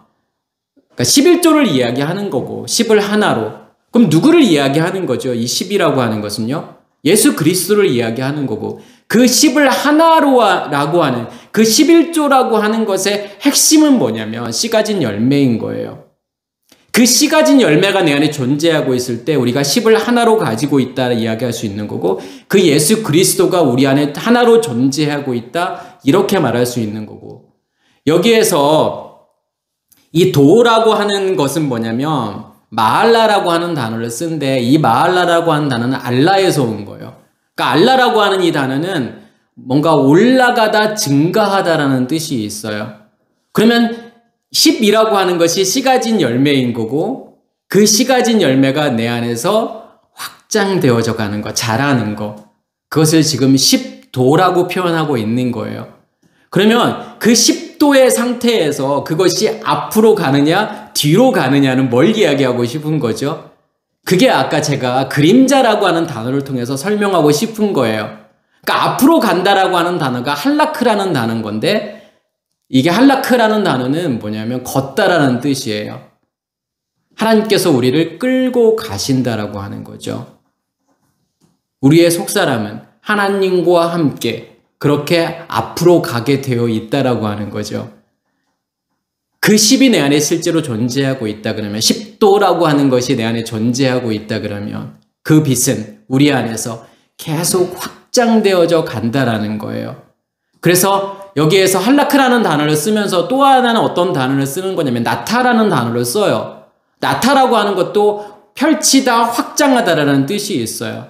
그러니까 11조를 이야기하는 거고 10을 하나로. 그럼 누구를 이야기하는 거죠? 이 10이라고 하는 것은요? 예수 그리스도를 이야기하는 거고, 그 10을 하나로라고 하는 그 11조라고 하는 것의 핵심은 뭐냐면 씨 가진 열매인 거예요. 그 씨 가진 열매가 내 안에 존재하고 있을 때 우리가 10을 하나로 가지고 있다 이야기할 수 있는 거고, 그 예수 그리스도가 우리 안에 하나로 존재하고 있다 이렇게 말할 수 있는 거고, 여기에서 이 도라고 하는 것은 뭐냐면 마알라라고 하는 단어를 쓴데, 이 마알라라고 하는 단어는 알라에서 온 거예요. 그러니까 알라라고 하는 이 단어는 뭔가 올라가다, 증가하다라는 뜻이 있어요. 그러면 10이라고 하는 것이 씨 가진 열매인 거고, 그 씨 가진 열매가 내 안에서 확장되어져 가는 거, 자라는 거, 그것을 지금 10도라고 표현하고 있는 거예요. 그러면 그 10도의 상태에서 그것이 앞으로 가느냐 뒤로 가느냐는 뭘 이야기하고 싶은 거죠? 그게 아까 제가 그림자라고 하는 단어를 통해서 설명하고 싶은 거예요. 그러니까 앞으로 간다라고 하는 단어가 할라크라는 단어인 건데, 이게 할라크라는 단어는 뭐냐면 걷다라는 뜻이에요. 하나님께서 우리를 끌고 가신다라고 하는 거죠. 우리의 속사람은 하나님과 함께 그렇게 앞으로 가게 되어 있다라고 하는 거죠. 그 10이 내 안에 실제로 존재하고 있다 그러면, 10도라고 하는 것이 내 안에 존재하고 있다 그러면 그 빛은 우리 안에서 계속 확장되어져 간다라는 거예요. 그래서 여기에서 할라크라는 단어를 쓰면서 또 하나는 어떤 단어를 쓰는 거냐면 나타라는 단어를 써요. 나타라고 하는 것도 펼치다, 확장하다라는 뜻이 있어요.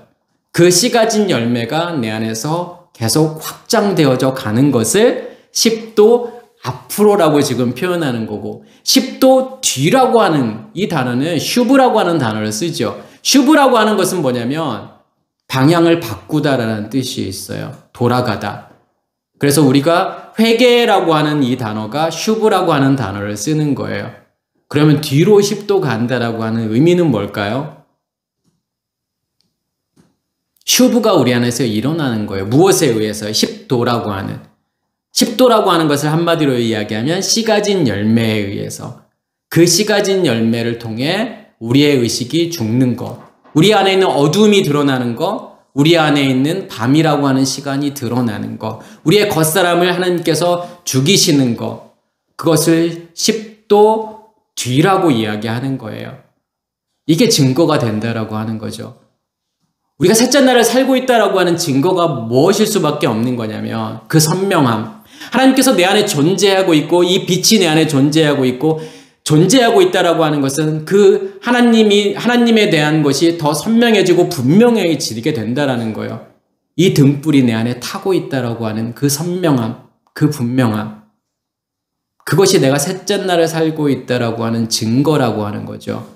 그 씨 가진 열매가 내 안에서 계속 확장되어져 가는 것을 10도 앞으로라고 지금 표현하는 거고, 10도 뒤라고 하는 이 단어는 슈브라고 하는 단어를 쓰죠. 슈브라고 하는 것은 뭐냐면 방향을 바꾸다라는 뜻이 있어요. 돌아가다. 그래서 우리가 회개라고 하는 이 단어가 슈브라고 하는 단어를 쓰는 거예요. 그러면 뒤로 10도 간다라고 하는 의미는 뭘까요? 슈브가 우리 안에서 일어나는 거예요. 무엇에 의해서? 10도라고 하는. 10도라고 하는 것을 한마디로 이야기하면 씨 가진 열매에 의해서, 그 씨 가진 열매를 통해 우리의 의식이 죽는 것, 우리 안에 있는 어둠이 드러나는 것, 우리 안에 있는 밤이라고 하는 시간이 드러나는 것, 우리의 겉사람을 하나님께서 죽이시는 것, 그것을 10도 뒤라고 이야기하는 거예요. 이게 증거가 된다라고 하는 거죠. 우리가 셋째 날을 살고 있다라고 하는 증거가 무엇일 수밖에 없는 거냐면 그 선명함. 하나님께서 내 안에 존재하고 있고 이 빛이 내 안에 존재하고 있고 존재하고 있다라고 하는 것은 그 하나님에 대한 것이 더 선명해지고 분명해지게 된다라는 거예요. 이 등불이 내 안에 타고 있다라고 하는 그 선명함, 그 분명함. 그것이 내가 셋째 날을 살고 있다라고 하는 증거라고 하는 거죠.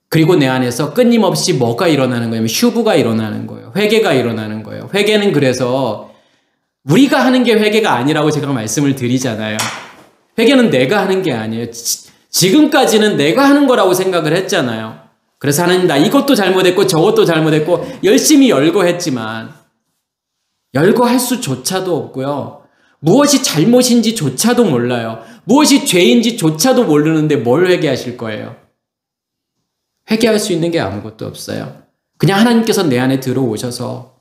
그리고 내 안에서 끊임없이 뭐가 일어나는 거냐면 슈브가 일어나는 거예요. 회개가 일어나는 거예요. 회개는 그래서 우리가 하는 게 회개가 아니라고 제가 말씀을 드리잖아요. 회개는 내가 하는 게 아니에요. 지금까지는 내가 하는 거라고 생각을 했잖아요. 그래서 하나님 나 이것도 잘못했고 저것도 잘못했고 열심히 열거했지만 열거할 수조차도 없고요. 무엇이 잘못인지조차도 몰라요. 무엇이 죄인지조차도 모르는데 뭘 회개하실 거예요? 회개할 수 있는 게 아무것도 없어요. 그냥 하나님께서 내 안에 들어오셔서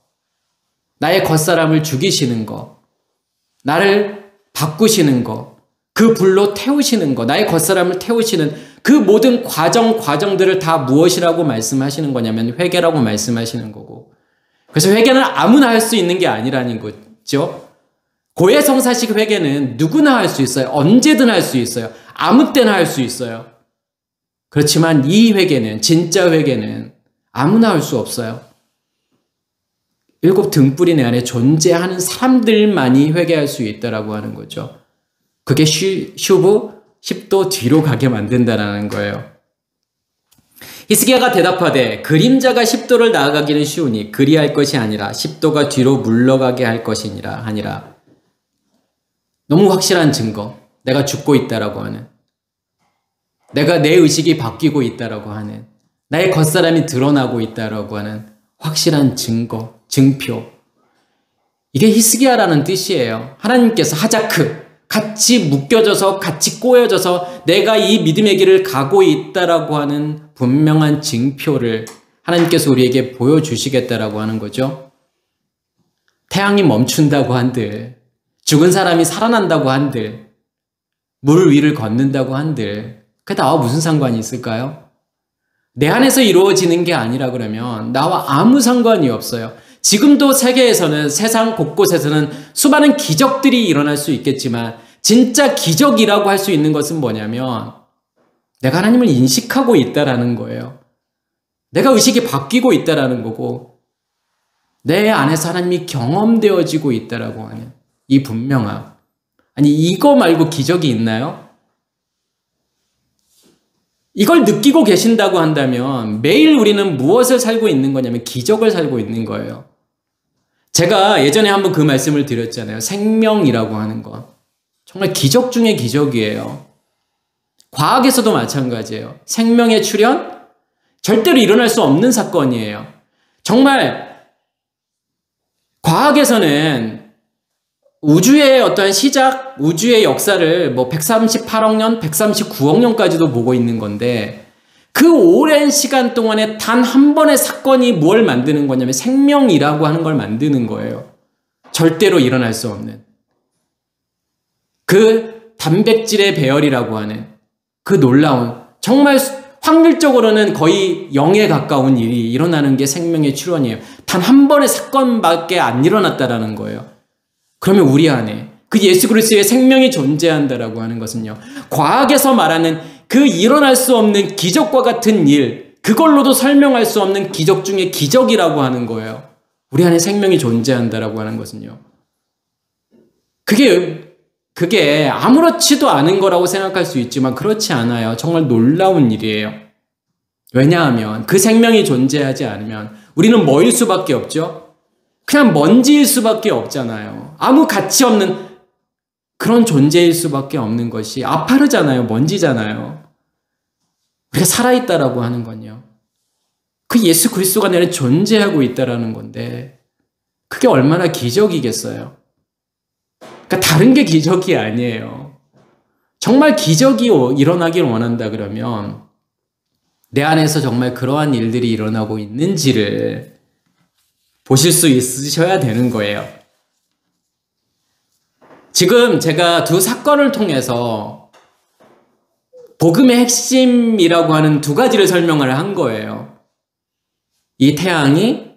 나의 겉사람을 죽이시는 거, 나를 바꾸시는 거, 그 불로 태우시는 거, 나의 겉사람을 태우시는 그 모든 과정들을 다 무엇이라고 말씀하시는 거냐면 회개라고 말씀하시는 거고, 그래서 회개는 아무나 할 수 있는 게 아니라는 거죠. 고해성사식 회개는 누구나 할 수 있어요. 언제든 할 수 있어요. 아무 때나 할 수 있어요. 그렇지만 이 회개는, 진짜 회개는 아무나 할 수 없어요. 7 등불이 내 안에 존재하는 사람들만이 회개할 수 있다라고 하는 거죠. 그게 슈브 10도 뒤로 가게 만든다라는 거예요. 히스기야가 대답하되 그림자가 10도를 나아가기는 쉬우니 그리할 것이 아니라 10도가 뒤로 물러가게 할 것이니라 하니라. 너무 확실한 증거, 내가 죽고 있다라고 하는, 내가 내 의식이 바뀌고 있다라고 하는, 나의 겉사람이 드러나고 있다라고 하는 확실한 증거, 증표. 이게 히스기야라는 뜻이에요. 하나님께서 하자크, 같이 묶여져서 같이 꼬여져서 내가 이 믿음의 길을 가고 있다라고 하는 분명한 증표를 하나님께서 우리에게 보여주시겠다라고 하는 거죠. 태양이 멈춘다고 한들, 죽은 사람이 살아난다고 한들, 물 위를 걷는다고 한들 그게 나와 무슨 상관이 있을까요? 내 안에서 이루어지는 게 아니라 그러면 나와 아무 상관이 없어요. 지금도 세계에서는, 세상 곳곳에서는 수많은 기적들이 일어날 수 있겠지만 진짜 기적이라고 할 수 있는 것은 뭐냐면 내가 하나님을 인식하고 있다라는 거예요. 내가 의식이 바뀌고 있다라는 거고 내 안에서 하나님이 경험되어지고 있다라고 하는 이 분명함. 아니 이거 말고 기적이 있나요? 이걸 느끼고 계신다고 한다면 매일 우리는 무엇을 살고 있는 거냐면 기적을 살고 있는 거예요. 제가 예전에 한번 그 말씀을 드렸잖아요. 생명이라고 하는 것. 정말 기적 중의 기적이에요. 과학에서도 마찬가지예요. 생명의 출현? 절대로 일어날 수 없는 사건이에요. 정말 과학에서는 우주의 어떠한 시작, 우주의 역사를 138억 년, 139억 년까지도 보고 있는 건데 그 오랜 시간 동안에 단 한 번의 사건이 뭘 만드는 거냐면 생명이라고 하는 걸 만드는 거예요. 절대로 일어날 수 없는. 그 단백질의 배열이라고 하는 그 놀라운, 정말 확률적으로는 거의 0에 가까운 일이 일어나는 게 생명의 출현이에요. 단 한 번의 사건밖에 안 일어났다라는 거예요. 그러면 우리 안에 그 예수 그리스도의 생명이 존재한다라고 하는 것은요, 과학에서 말하는 그 일어날 수 없는 기적과 같은 일, 그걸로도 설명할 수 없는 기적 중에 기적이라고 하는 거예요. 우리 안에 생명이 존재한다라고 하는 것은요. 그게 아무렇지도 않은 거라고 생각할 수 있지만 그렇지 않아요. 정말 놀라운 일이에요. 왜냐하면 그 생명이 존재하지 않으면 우리는 뭐일 수밖에 없죠? 그냥 먼지일 수밖에 없잖아요. 아무 가치 없는 그런 존재일 수밖에 없는 것이 아파르잖아요. 먼지잖아요. 우리가 살아있다라고 하는 건요, 그 예수 그리스도가 내 안에 존재하고 있다라는 건데 그게 얼마나 기적이겠어요. 그러니까 다른 게 기적이 아니에요. 정말 기적이 일어나길 원한다 그러면 내 안에서 정말 그러한 일들이 일어나고 있는지를 보실 수 있으셔야 되는 거예요. 지금 제가 두 사건을 통해서 복음의 핵심이라고 하는 두 가지를 설명을 한 거예요. 이 태양이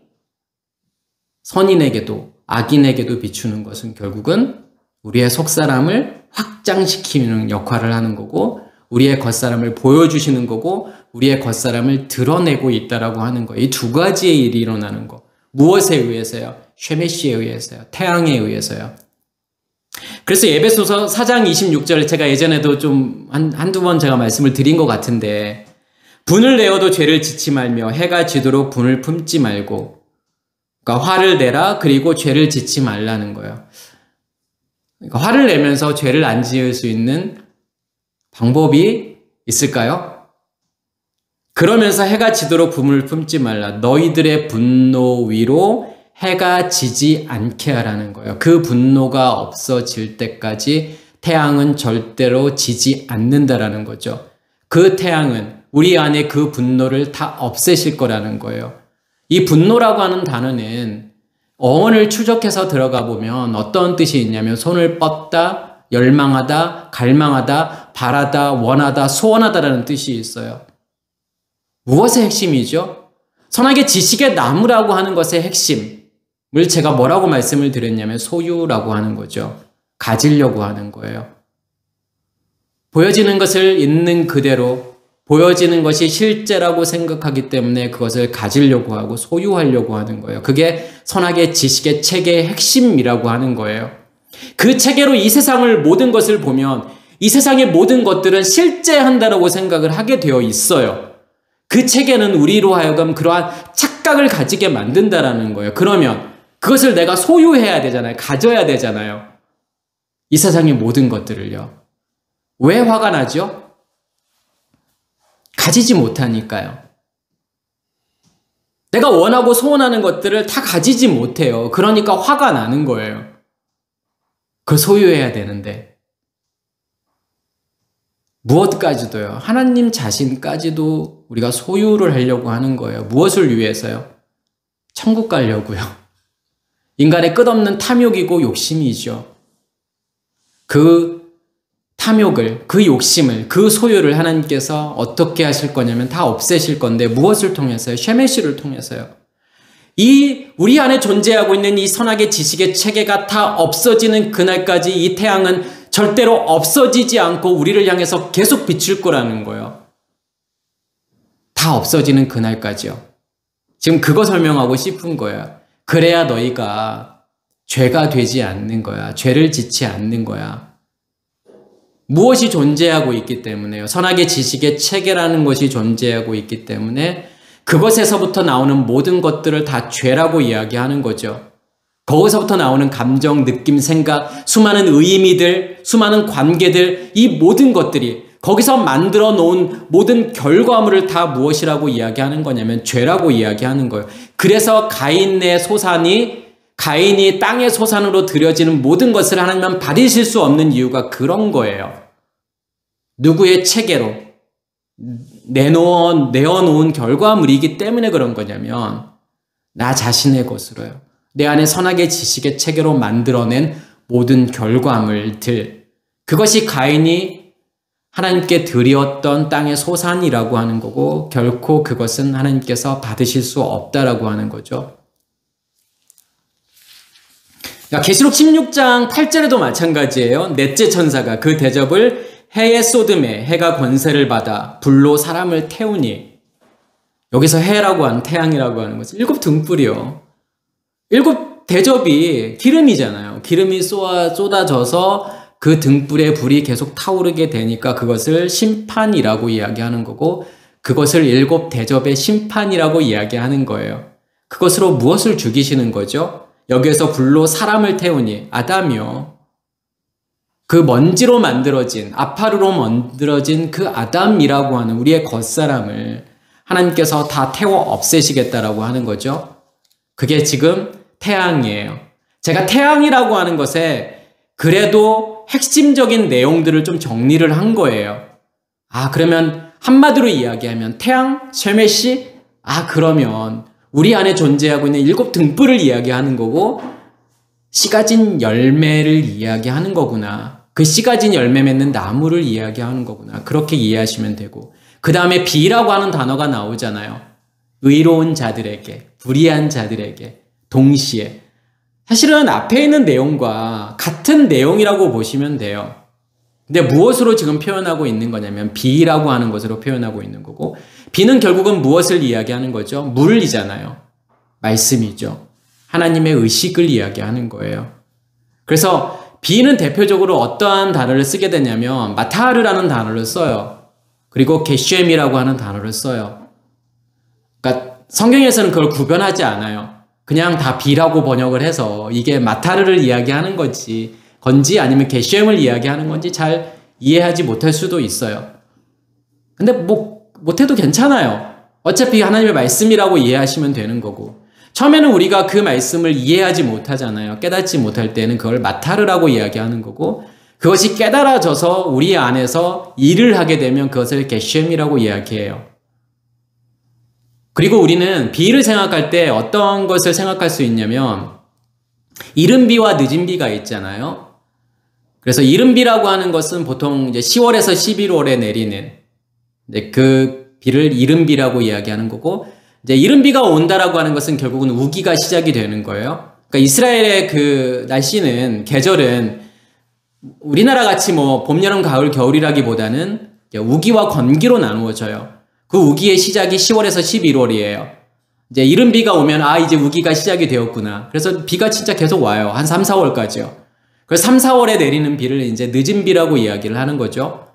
선인에게도 악인에게도 비추는 것은 결국은 우리의 속사람을 확장시키는 역할을 하는 거고, 우리의 겉사람을 보여주시는 거고, 우리의 겉사람을 드러내고 있다라고 하는 거예요. 이 두 가지의 일이 일어나는 거. 무엇에 의해서요? 쉐메시에 의해서요. 태양에 의해서요. 그래서 에베소서 4장 26절, 제가 예전에도 좀 한두 번 제가 말씀을 드린 것 같은데, 분을 내어도 죄를 짓지 말며 해가 지도록 분을 품지 말고, 그러니까 화를 내라, 그리고 죄를 짓지 말라는 거예요. 그러니까 화를 내면서 죄를 안 지을 수 있는 방법이 있을까요? 그러면서 해가 지도록 분을 품지 말라. 너희들의 분노 위로 해가 지지 않게 하라는 거예요. 그 분노가 없어질 때까지 태양은 절대로 지지 않는다라는 거죠. 그 태양은 우리 안에 그 분노를 다 없애실 거라는 거예요. 이 분노라고 하는 단어는 어원을 추적해서 들어가 보면 어떤 뜻이 있냐면 손을 뻗다, 열망하다, 갈망하다, 바라다, 원하다, 소원하다라는 뜻이 있어요. 무엇의 핵심이죠? 선악의 지식의 나무라고 하는 것의 핵심을 제가 뭐라고 말씀을 드렸냐면 소유라고 하는 거죠. 가지려고 하는 거예요. 보여지는 것을 있는 그대로, 보여지는 것이 실제라고 생각하기 때문에 그것을 가지려고 하고 소유하려고 하는 거예요. 그게 선악의 지식의 체계의 핵심이라고 하는 거예요. 그 체계로 이 세상을 모든 것을 보면 이 세상의 모든 것들은 실제한다라고 생각을 하게 되어 있어요. 그 체계는 우리로 하여금 그러한 착각을 가지게 만든다라는 거예요. 그러면 그것을 내가 소유해야 되잖아요. 가져야 되잖아요. 이 세상의 모든 것들을요. 왜 화가 나죠? 가지지 못하니까요. 내가 원하고 소원하는 것들을 다 가지지 못해요. 그러니까 화가 나는 거예요. 그걸 소유해야 되는데. 무엇까지도요. 하나님 자신까지도 우리가 소유를 하려고 하는 거예요. 무엇을 위해서요? 천국 가려고요. 인간의 끝없는 탐욕이고 욕심이죠. 그 탐욕을, 그 욕심을, 그 소유를 하나님께서 어떻게 하실 거냐면 다 없애실 건데 무엇을 통해서요? 쉐메시를 통해서요. 우리 안에 존재하고 있는 이 선악의 지식의 체계가 다 없어지는 그날까지 이 태양은 절대로 없어지지 않고 우리를 향해서 계속 비칠 거라는 거예요. 다 없어지는 그날까지요. 지금 그거 설명하고 싶은 거예요. 그래야 너희가 죄가 되지 않는 거야. 죄를 짓지 않는 거야. 무엇이 존재하고 있기 때문에요. 선악의 지식의 체계라는 것이 존재하고 있기 때문에 그것에서부터 나오는 모든 것들을 다 죄라고 이야기하는 거죠. 거기서부터 나오는 감정, 느낌, 생각, 수많은 의미들, 수많은 관계들, 이 모든 것들이 거기서 만들어 놓은 모든 결과물을 다 무엇이라고 이야기하는 거냐면 죄라고 이야기하는 거예요. 그래서 가인의 소산이 가인이 땅의 소산으로 드려지는 모든 것을 하나님은 받으실 수 없는 이유가 그런 거예요. 누구의 체계로 내어놓은 결과물이기 때문에 그런 거냐면 나 자신의 것으로요. 내 안에 선악의 지식의 체계로 만들어낸 모든 결과물들, 그것이 가인이 하나님께 드렸던 땅의 소산이라고 하는 거고 결코 그것은 하나님께서 받으실 수 없다라고 하는 거죠. 계시록 16장 8절에도 마찬가지예요. 넷째 천사가 그 대접을 해에 쏟음에 해가 권세를 받아 불로 사람을 태우니, 여기서 해라고 하는 태양이라고 하는 것은 7 등불이요. 7 대접이 기름이잖아요. 기름이 쏟아져서 그 등불의 불이 계속 타오르게 되니까 그것을 심판이라고 이야기하는 거고, 그것을 7 대접의 심판이라고 이야기하는 거예요. 그것으로 무엇을 죽이시는 거죠? 여기에서 불로 사람을 태우니, 아담이요. 그 먼지로 만들어진, 아파르로 만들어진 그 아담이라고 하는 우리의 겉사람을 하나님께서 다 태워 없애시겠다라고 하는 거죠. 그게 지금 태양이에요. 제가 태양이라고 하는 것에 그래도 핵심적인 내용들을 좀 정리를 한 거예요. 그러면 한마디로 이야기하면 태양, 쉐메시, 그러면 우리 안에 존재하고 있는 7 등불을 이야기하는 거고 씨 가진 열매를 이야기하는 거구나. 그 씨 가진 열매 맺는 나무를 이야기하는 거구나. 그렇게 이해하시면 되고, 그 다음에 비라고 하는 단어가 나오잖아요. 의로운 자들에게, 불의한 자들에게, 동시에. 사실은 앞에 있는 내용과 같은 내용이라고 보시면 돼요. 근데 무엇으로 지금 표현하고 있는 거냐면 비라고 하는 것으로 표현하고 있는 거고, 비는 결국은 무엇을 이야기하는 거죠? 물이잖아요. 말씀이죠. 하나님의 의식을 이야기하는 거예요. 그래서 비는 대표적으로 어떠한 단어를 쓰게 되냐면 마타르라는 단어를 써요. 그리고 게쉔이라고 하는 단어를 써요. 그러니까 성경에서는 그걸 구별하지 않아요. 그냥 다 비라고 번역을 해서 이게 마타르를 이야기하는 건지 아니면 게쉔을 이야기하는 건지 잘 이해하지 못할 수도 있어요. 근데 못해도 괜찮아요. 어차피 하나님의 말씀이라고 이해하시면 되는 거고, 처음에는 우리가 그 말씀을 이해하지 못하잖아요. 깨닫지 못할 때는 그걸 마타르라고 이야기하는 거고, 그것이 깨달아져서 우리 안에서 일을 하게 되면 그것을 게쉔이라고 이야기해요. 그리고 우리는 비를 생각할 때 어떤 것을 생각할 수 있냐면 이른 비와 늦은 비가 있잖아요. 그래서 이른 비라고 하는 것은 보통 이제 10월에서 11월에 내리는 그 비를 이른 비라고 이야기하는 거고, 이제 이른 비가 온다라고 하는 것은 결국은 우기가 시작이 되는 거예요. 그러니까 이스라엘의 그 날씨는, 계절은 우리나라 같이 봄, 여름, 가을, 겨울이라기보다는 우기와 건기로 나누어져요. 그 우기의 시작이 10월에서 11월이에요. 이제 이른 비가 오면 이제 우기가 시작이 되었구나. 그래서 비가 진짜 계속 와요. 한 3, 4월까지요. 그래서 3, 4월에 내리는 비를 이제 늦은 비라고 이야기를 하는 거죠.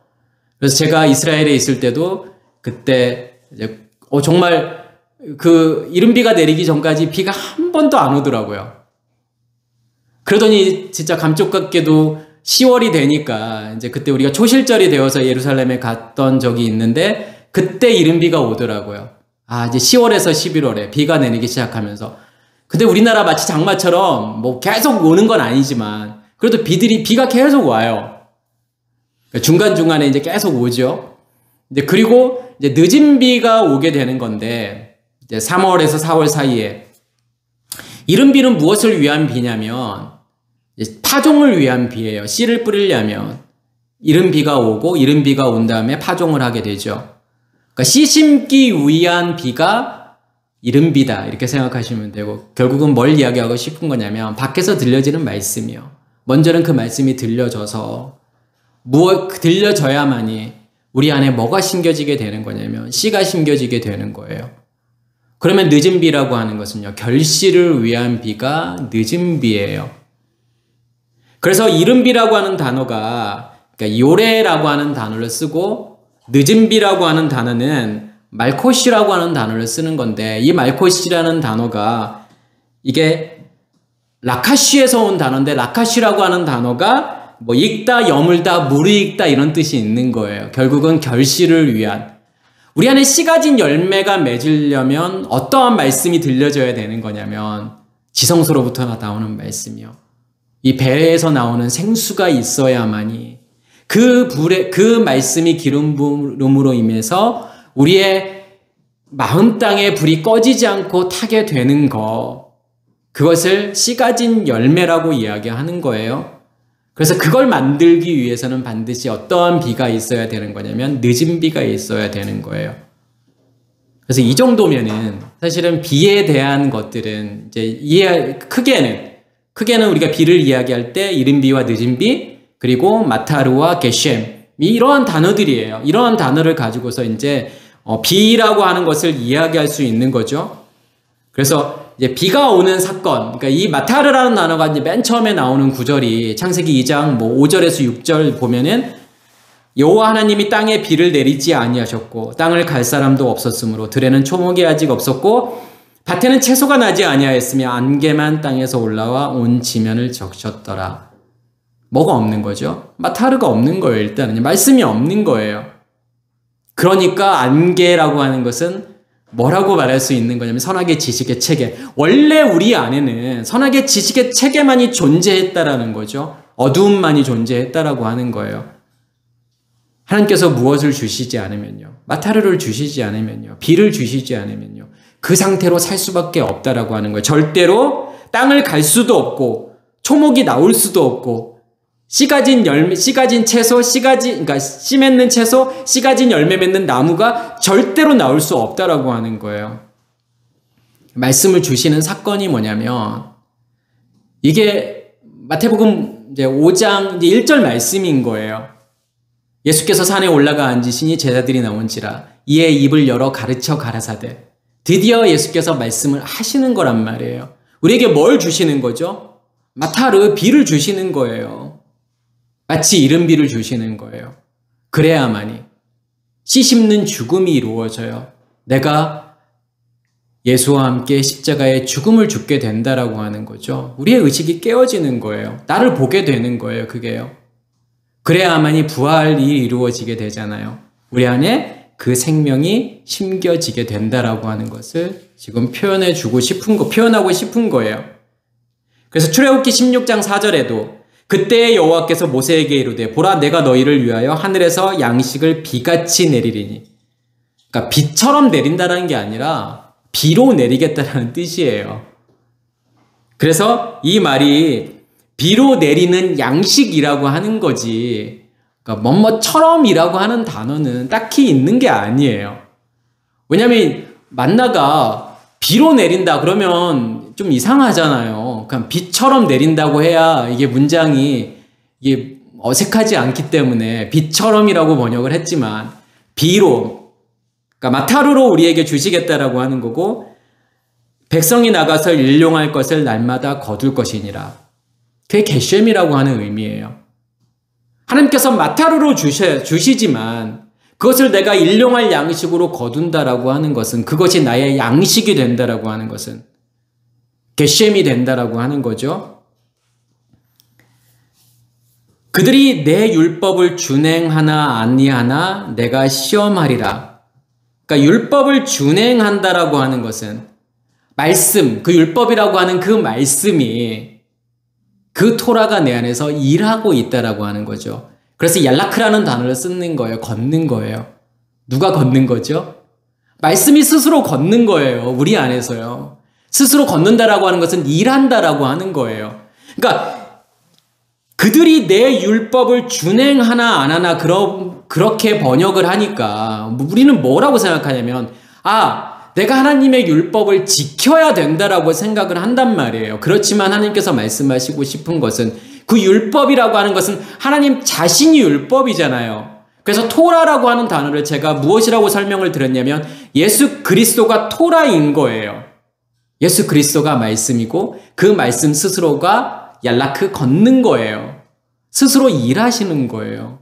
그래서 제가 이스라엘에 있을 때도 그때 이제 정말 그 이른 비가 내리기 전까지 비가 한 번도 안 오더라고요. 그러더니 진짜 감쪽같게도 10월이 되니까 이제 그때 우리가 초실절이 되어서 예루살렘에 갔던 적이 있는데 그때 이른 비가 오더라고요. 이제 10월에서 11월에 비가 내리기 시작하면서. 근데 우리나라 마치 장마처럼 계속 오는 건 아니지만 그래도 비가 계속 와요. 중간중간에 이제 계속 오죠. 이제 그리고 이제 늦은 비가 오게 되는 건데, 이제 3월에서 4월 사이에 이른 비는 무엇을 위한 비냐면 파종을 위한 비예요. 씨를 뿌리려면 이른 비가 오고 이른 비가 온 다음에 파종을 하게 되죠. 그러니까 씨 심기 위한 비가 이른 비다 이렇게 생각하시면 되고, 결국은 뭘 이야기하고 싶은 거냐면 밖에서 들려지는 말씀이요. 먼저는 그 말씀이 들려져서 들려져야만이 우리 안에 뭐가 심겨지게 되는 거냐면 씨가 심겨지게 되는 거예요. 그러면 늦은 비라고 하는 것은요, 결실을 위한 비가 늦은 비예요. 그래서 이른 비라고 하는 단어가, 그러니까 요레라고 하는 단어를 쓰고 늦은 비라고 하는 단어는 말코시라고 하는 단어를 쓰는 건데, 이 말코시라는 단어가 이게 라카시에서 온 단어인데, 라카시라고 하는 단어가 익다, 여물다, 무르익다 이런 뜻이 있는 거예요. 결국은 결실을 위한. 우리 안에 씨 가진 열매가 맺으려면 어떠한 말씀이 들려져야 되는 거냐면 지성소로부터 나오는 말씀이요. 이 배에서 나오는 생수가 있어야만이 그 말씀이 기름 부음으로 임해서 우리의 마음 땅에 불이 꺼지지 않고 타게 되는 거, 그것을 씨 가진 열매라고 이야기하는 거예요. 그래서 그걸 만들기 위해서는 반드시 어떠한 비가 있어야 되는 거냐면 늦은 비가 있어야 되는 거예요. 그래서 이 정도면은 사실은 비에 대한 것들은 이제 크게는 우리가 비를 이야기할 때 이른 비와 늦은 비, 그리고 마타르와 게셴, 이러한 단어들이에요. 이러한 단어를 가지고서 이제 비라고 하는 것을 이야기할 수 있는 거죠. 그래서 이제 비가 오는 사건, 그러니까 이 마타르라는 단어가 이제 맨 처음에 나오는 구절이 창세기 2장 5절에서 6절 보면은 여호와 하나님이 땅에 비를 내리지 아니하셨고 땅을 갈 사람도 없었으므로 들에는 초목이 아직 없었고 밭에는 채소가 나지 아니하였으며 안개만 땅에서 올라와 온 지면을 적셨더라. 뭐가 없는 거죠? 마타르가 없는 거예요. 일단은 말씀이 없는 거예요. 그러니까 안개라고 하는 것은 뭐라고 말할 수 있는 거냐면 선악의 지식의 체계. 원래 우리 안에는 선악의 지식의 체계만이 존재했다라는 거죠. 어두움만이 존재했다라고 하는 거예요. 하나님께서 무엇을 주시지 않으면요, 마타르를 주시지 않으면요, 비를 주시지 않으면요, 그 상태로 살 수밖에 없다라고 하는 거예요. 절대로 땅을 갈 수도 없고 초목이 나올 수도 없고 씨 가진 채소, 그러니까 씨 맺는 채소, 씨 가진 열매 맺는 나무가 절대로 나올 수 없다라고 하는 거예요. 말씀을 주시는 사건이 뭐냐면 이게 마태복음 이제 5장 이제 1절 말씀인 거예요. 예수께서 산에 올라가 앉으시니 제자들이 나온지라 이에 입을 열어 가르쳐 가라사대. 드디어 예수께서 말씀을 하시는 거란 말이에요. 우리에게 뭘 주시는 거죠? 마타르, 비를 주시는 거예요. 마치 이른 비를 주시는 거예요. 그래야만이 씨 심는 죽음이 이루어져요. 내가 예수와 함께 십자가에 죽음을 죽게 된다라고 하는 거죠. 우리의 의식이 깨어지는 거예요. 나를 보게 되는 거예요. 그게요. 그래야만이 부활이 이루어지게 되잖아요. 우리 안에 그 생명이 심겨지게 된다라고 하는 것을 지금 표현하고 싶은 거예요. 그래서 출애굽기 16장 4절에도 그때 여호와께서 모세에게 이르되 보라 내가 너희를 위하여 하늘에서 양식을 비같이 내리리니, 그러니까 비처럼 내린다는 게 아니라 비로 내리겠다라는 뜻이에요. 그래서 이 말이 비로 내리는 양식이라고 하는 거지, 그러니까 뭐뭐처럼이라고 하는 단어는 딱히 있는 게 아니에요. 왜냐하면 만나가 비로 내린다 그러면 좀 이상하잖아요. 그냥 비처럼 내린다고 해야 이게 문장이 이게 어색하지 않기 때문에 비처럼이라고 번역을 했지만 비로, 그러니까 마타르로 우리에게 주시겠다라고 하는 거고, 백성이 나가서 일용할 것을 날마다 거둘 것이니라. 그게 게셈이라고 하는 의미예요. 하나님께서 마타르로 주시지만 그것을 내가 일용할 양식으로 거둔다라고 하는 것은, 그것이 나의 양식이 된다라고 하는 것은 게셈이 된다라고 하는 거죠. 그들이 내 율법을 준행하나 아니하나 내가 시험하리라. 그러니까 율법을 준행한다라고 하는 것은 말씀, 그 율법이라고 하는 그 말씀이, 그 토라가 내 안에서 일하고 있다라고 하는 거죠. 그래서 얄라크라는 단어를 쓰는 거예요. 걷는 거예요. 누가 걷는 거죠? 말씀이 스스로 걷는 거예요. 우리 안에서요. 스스로 걷는다라고 하는 것은 일한다라고 하는 거예요. 그러니까 그들이 내 율법을 준행하나 안 하나 그렇게 번역을 하니까 우리는 뭐라고 생각하냐면, 내가 하나님의 율법을 지켜야 된다라고 생각을 한단 말이에요. 그렇지만 하나님께서 말씀하시고 싶은 것은, 그 율법이라고 하는 것은 하나님 자신이 율법이잖아요. 그래서 토라라고 하는 단어를 제가 무엇이라고 설명을 드렸냐면 예수 그리스도가 토라인 거예요. 예수 그리스도가 말씀이고 그 말씀 스스로가 얄라크 걷는 거예요. 스스로 일하시는 거예요.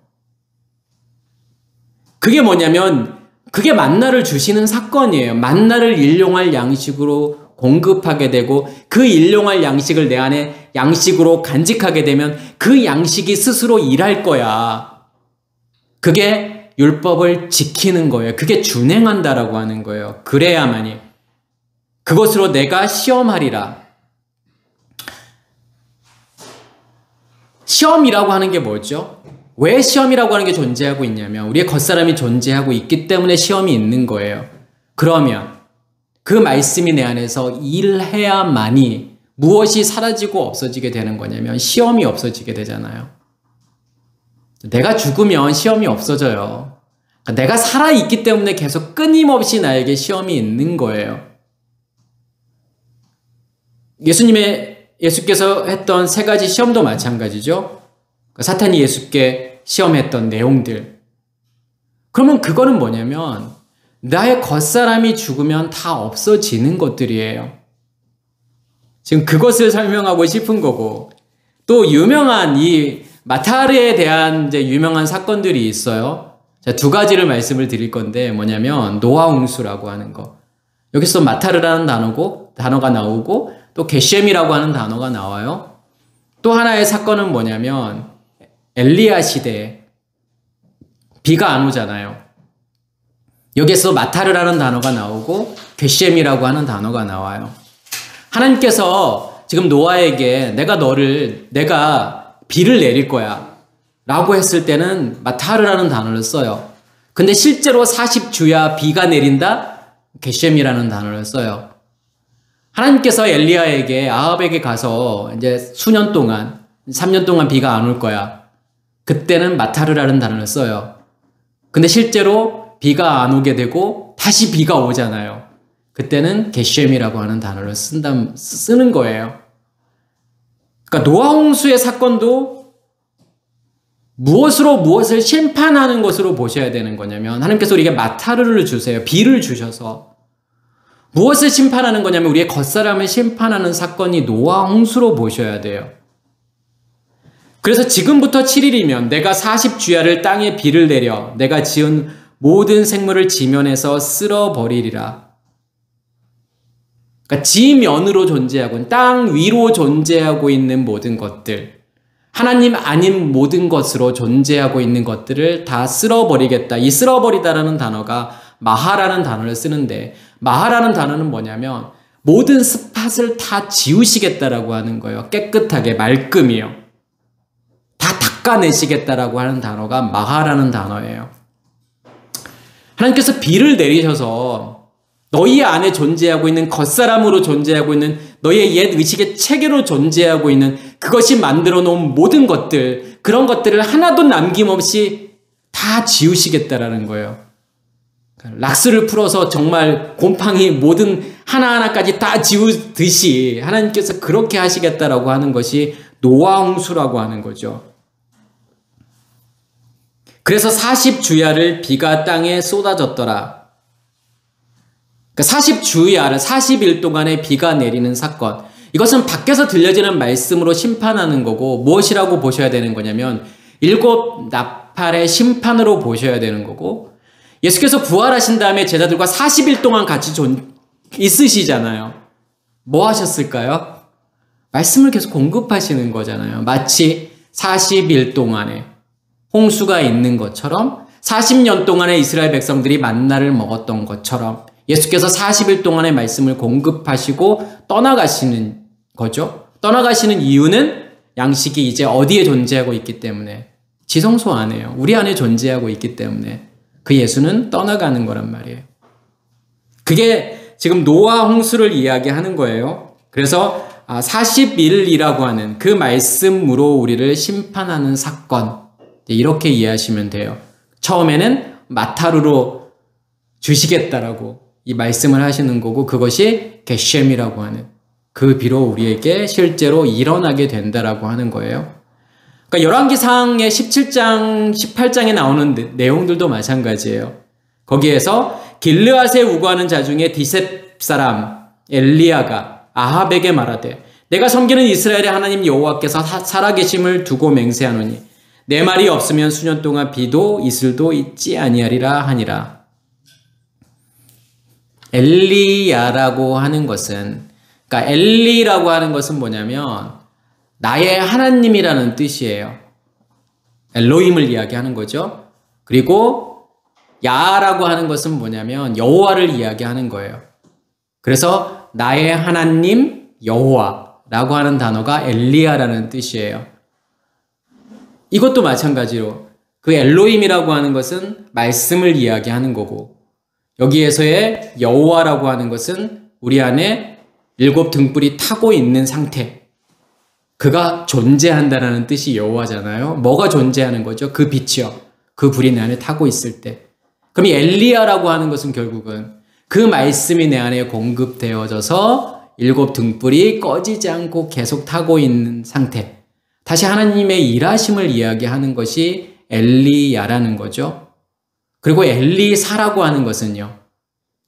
그게 뭐냐면 그게 만나를 주시는 사건이에요. 만나를 일용할 양식으로 공급하게 되고 그 일용할 양식을 내 안에 양식으로 간직하게 되면 그 양식이 스스로 일할 거야. 그게 율법을 지키는 거예요. 그게 준행한다라고 하는 거예요. 그래야만이 그것으로 내가 시험하리라. 시험이라고 하는 게 뭐죠? 왜 시험이라고 하는 게 존재하고 있냐면 우리의 겉사람이 존재하고 있기 때문에 시험이 있는 거예요. 그러면 그 말씀이 내 안에서 일해야만이 무엇이 사라지고 없어지게 되는 거냐면 시험이 없어지게 되잖아요. 내가 죽으면 시험이 없어져요. 그러니까 내가 살아있기 때문에 계속 끊임없이 나에게 시험이 있는 거예요. 예수께서 했던 세 가지 시험도 마찬가지죠. 사탄이 예수께 시험했던 내용들. 그러면 그거는 뭐냐면 나의 겉사람이 죽으면 다 없어지는 것들이에요. 지금 그것을 설명하고 싶은 거고, 또 유명한 이 마타르에 대한 이제 유명한 사건들이 있어요. 자, 두 가지를 말씀을 드릴 건데 뭐냐면 노아 홍수라고 하는 거. 여기서 마타르라는 단어가 나오고 또 게셈이라고 하는 단어가 나와요. 또 하나의 사건은 뭐냐면 엘리야 시대에 비가 안 오잖아요. 여기서 마타르라는 단어가 나오고 게셈이라고 하는 단어가 나와요. 하나님께서 지금 노아에게 내가 비를 내릴 거야 라고 했을 때는 마타르라는 단어를 써요. 근데 실제로 40주야 비가 내린다? 게셈이라는 단어를 써요. 하나님께서 엘리야에게 아합에게 가서 이제 수년 동안 3년 동안 비가 안 올 거야. 그때는 마타르라는 단어를 써요. 근데 실제로 비가 안 오게 되고 다시 비가 오잖아요. 그때는 게셈이라고 하는 단어를 쓰는 거예요. 그러니까 노아 홍수의 사건도 무엇을 심판하는 것으로 보셔야 되는 거냐면 하나님께서 우리에게 마타르를 주세요. 비를 주셔서 무엇을 심판하는 거냐면 우리의 겉사람을 심판하는 사건이 노아 홍수로 보셔야 돼요. 그래서 지금부터 7일이면 내가 40주야를 땅에 비를 내려 내가 지은 모든 생물을 지면에서 쓸어버리리라. 그러니까 지면으로 존재하고 땅 위로 존재하고 있는 모든 것들, 하나님 아닌 모든 것으로 존재하고 있는 것들을 다 쓸어버리겠다. 이 쓸어버리다라는 단어가 마하라는 단어를 쓰는데, 마하라는 단어는 뭐냐면 모든 스팟을 다 지우시겠다라고 하는 거예요. 깨끗하게 말끔이요. 다 닦아내시겠다라고 하는 단어가 마하라는 단어예요. 하나님께서 비를 내리셔서 너희 안에 존재하고 있는 겉사람으로 존재하고 있는 너희의 옛 의식의 체계로 존재하고 있는 그것이 만들어 놓은 모든 것들, 그런 것들을 하나도 남김없이 다 지우시겠다라는 거예요. 락스를 풀어서 정말 곰팡이 모든 하나하나까지 다 지우듯이 하나님께서 그렇게 하시겠다라고 하는 것이 노아 홍수라고 하는 거죠. 그래서 40주야를 비가 땅에 쏟아졌더라. 그러니까 40주야를 40일 동안에 비가 내리는 사건. 이것은 밖에서 들려지는 말씀으로 심판하는 거고 무엇이라고 보셔야 되는 거냐면 7 나팔의 심판으로 보셔야 되는 거고, 예수께서 부활하신 다음에 제자들과 40일 동안 같이 있으시잖아요. 뭐 하셨을까요? 말씀을 계속 공급하시는 거잖아요. 마치 40일 동안에 홍수가 있는 것처럼 40년 동안에 이스라엘 백성들이 만나를 먹었던 것처럼 예수께서 40일 동안의 말씀을 공급하시고 떠나가시는 거죠. 떠나가시는 이유는 양식이 이제 어디에 존재하고 있기 때문에, 지성소 안에요. 우리 안에 존재하고 있기 때문에 그 예수는 떠나가는 거란 말이에요. 그게 지금 노아 홍수를 이야기하는 거예요. 그래서 40일이라고 하는 그 말씀으로 우리를 심판하는 사건, 이렇게 이해하시면 돼요. 처음에는 마타르로 주시겠다라고 이 말씀을 하시는 거고, 그것이 게셈이라고 하는 그 비로 우리에게 실제로 일어나게 된다라고 하는 거예요. 그러니까 열왕기상의 17장, 18장에 나오는 내용들도 마찬가지예요. 거기에서 길르앗에 우거하는 자 중에 디셉 사람 엘리야가 아합에게 말하되 내가 섬기는 이스라엘의 하나님 여호와께서 살아계심을 두고 맹세하노니 내 말이 없으면 수년 동안 비도 이슬도 있지 아니하리라 하니라. 엘리야라고 하는 것은, 그러니까 엘리라고 하는 것은 뭐냐면 나의 하나님이라는 뜻이에요. 엘로힘을 이야기하는 거죠. 그리고 야라고 하는 것은 뭐냐면 여호와를 이야기하는 거예요. 그래서 나의 하나님 여호와라고 하는 단어가 엘리야라는 뜻이에요. 이것도 마찬가지로 그 엘로힘이라고 하는 것은 말씀을 이야기하는 거고, 여기에서의 여호와라고 하는 것은 우리 안에 7 등불이 타고 있는 상태, 그가 존재한다라는 뜻이 여호와잖아요. 뭐가 존재하는 거죠? 그 빛이요. 그 불이 내 안에 타고 있을 때. 그럼 이 엘리야라고 하는 것은 결국은 그 말씀이 내 안에 공급되어져서 7 등불이 꺼지지 않고 계속 타고 있는 상태. 다시 하나님의 일하심을 이야기하는 것이 엘리야라는 거죠. 그리고 엘리사라고 하는 것은요.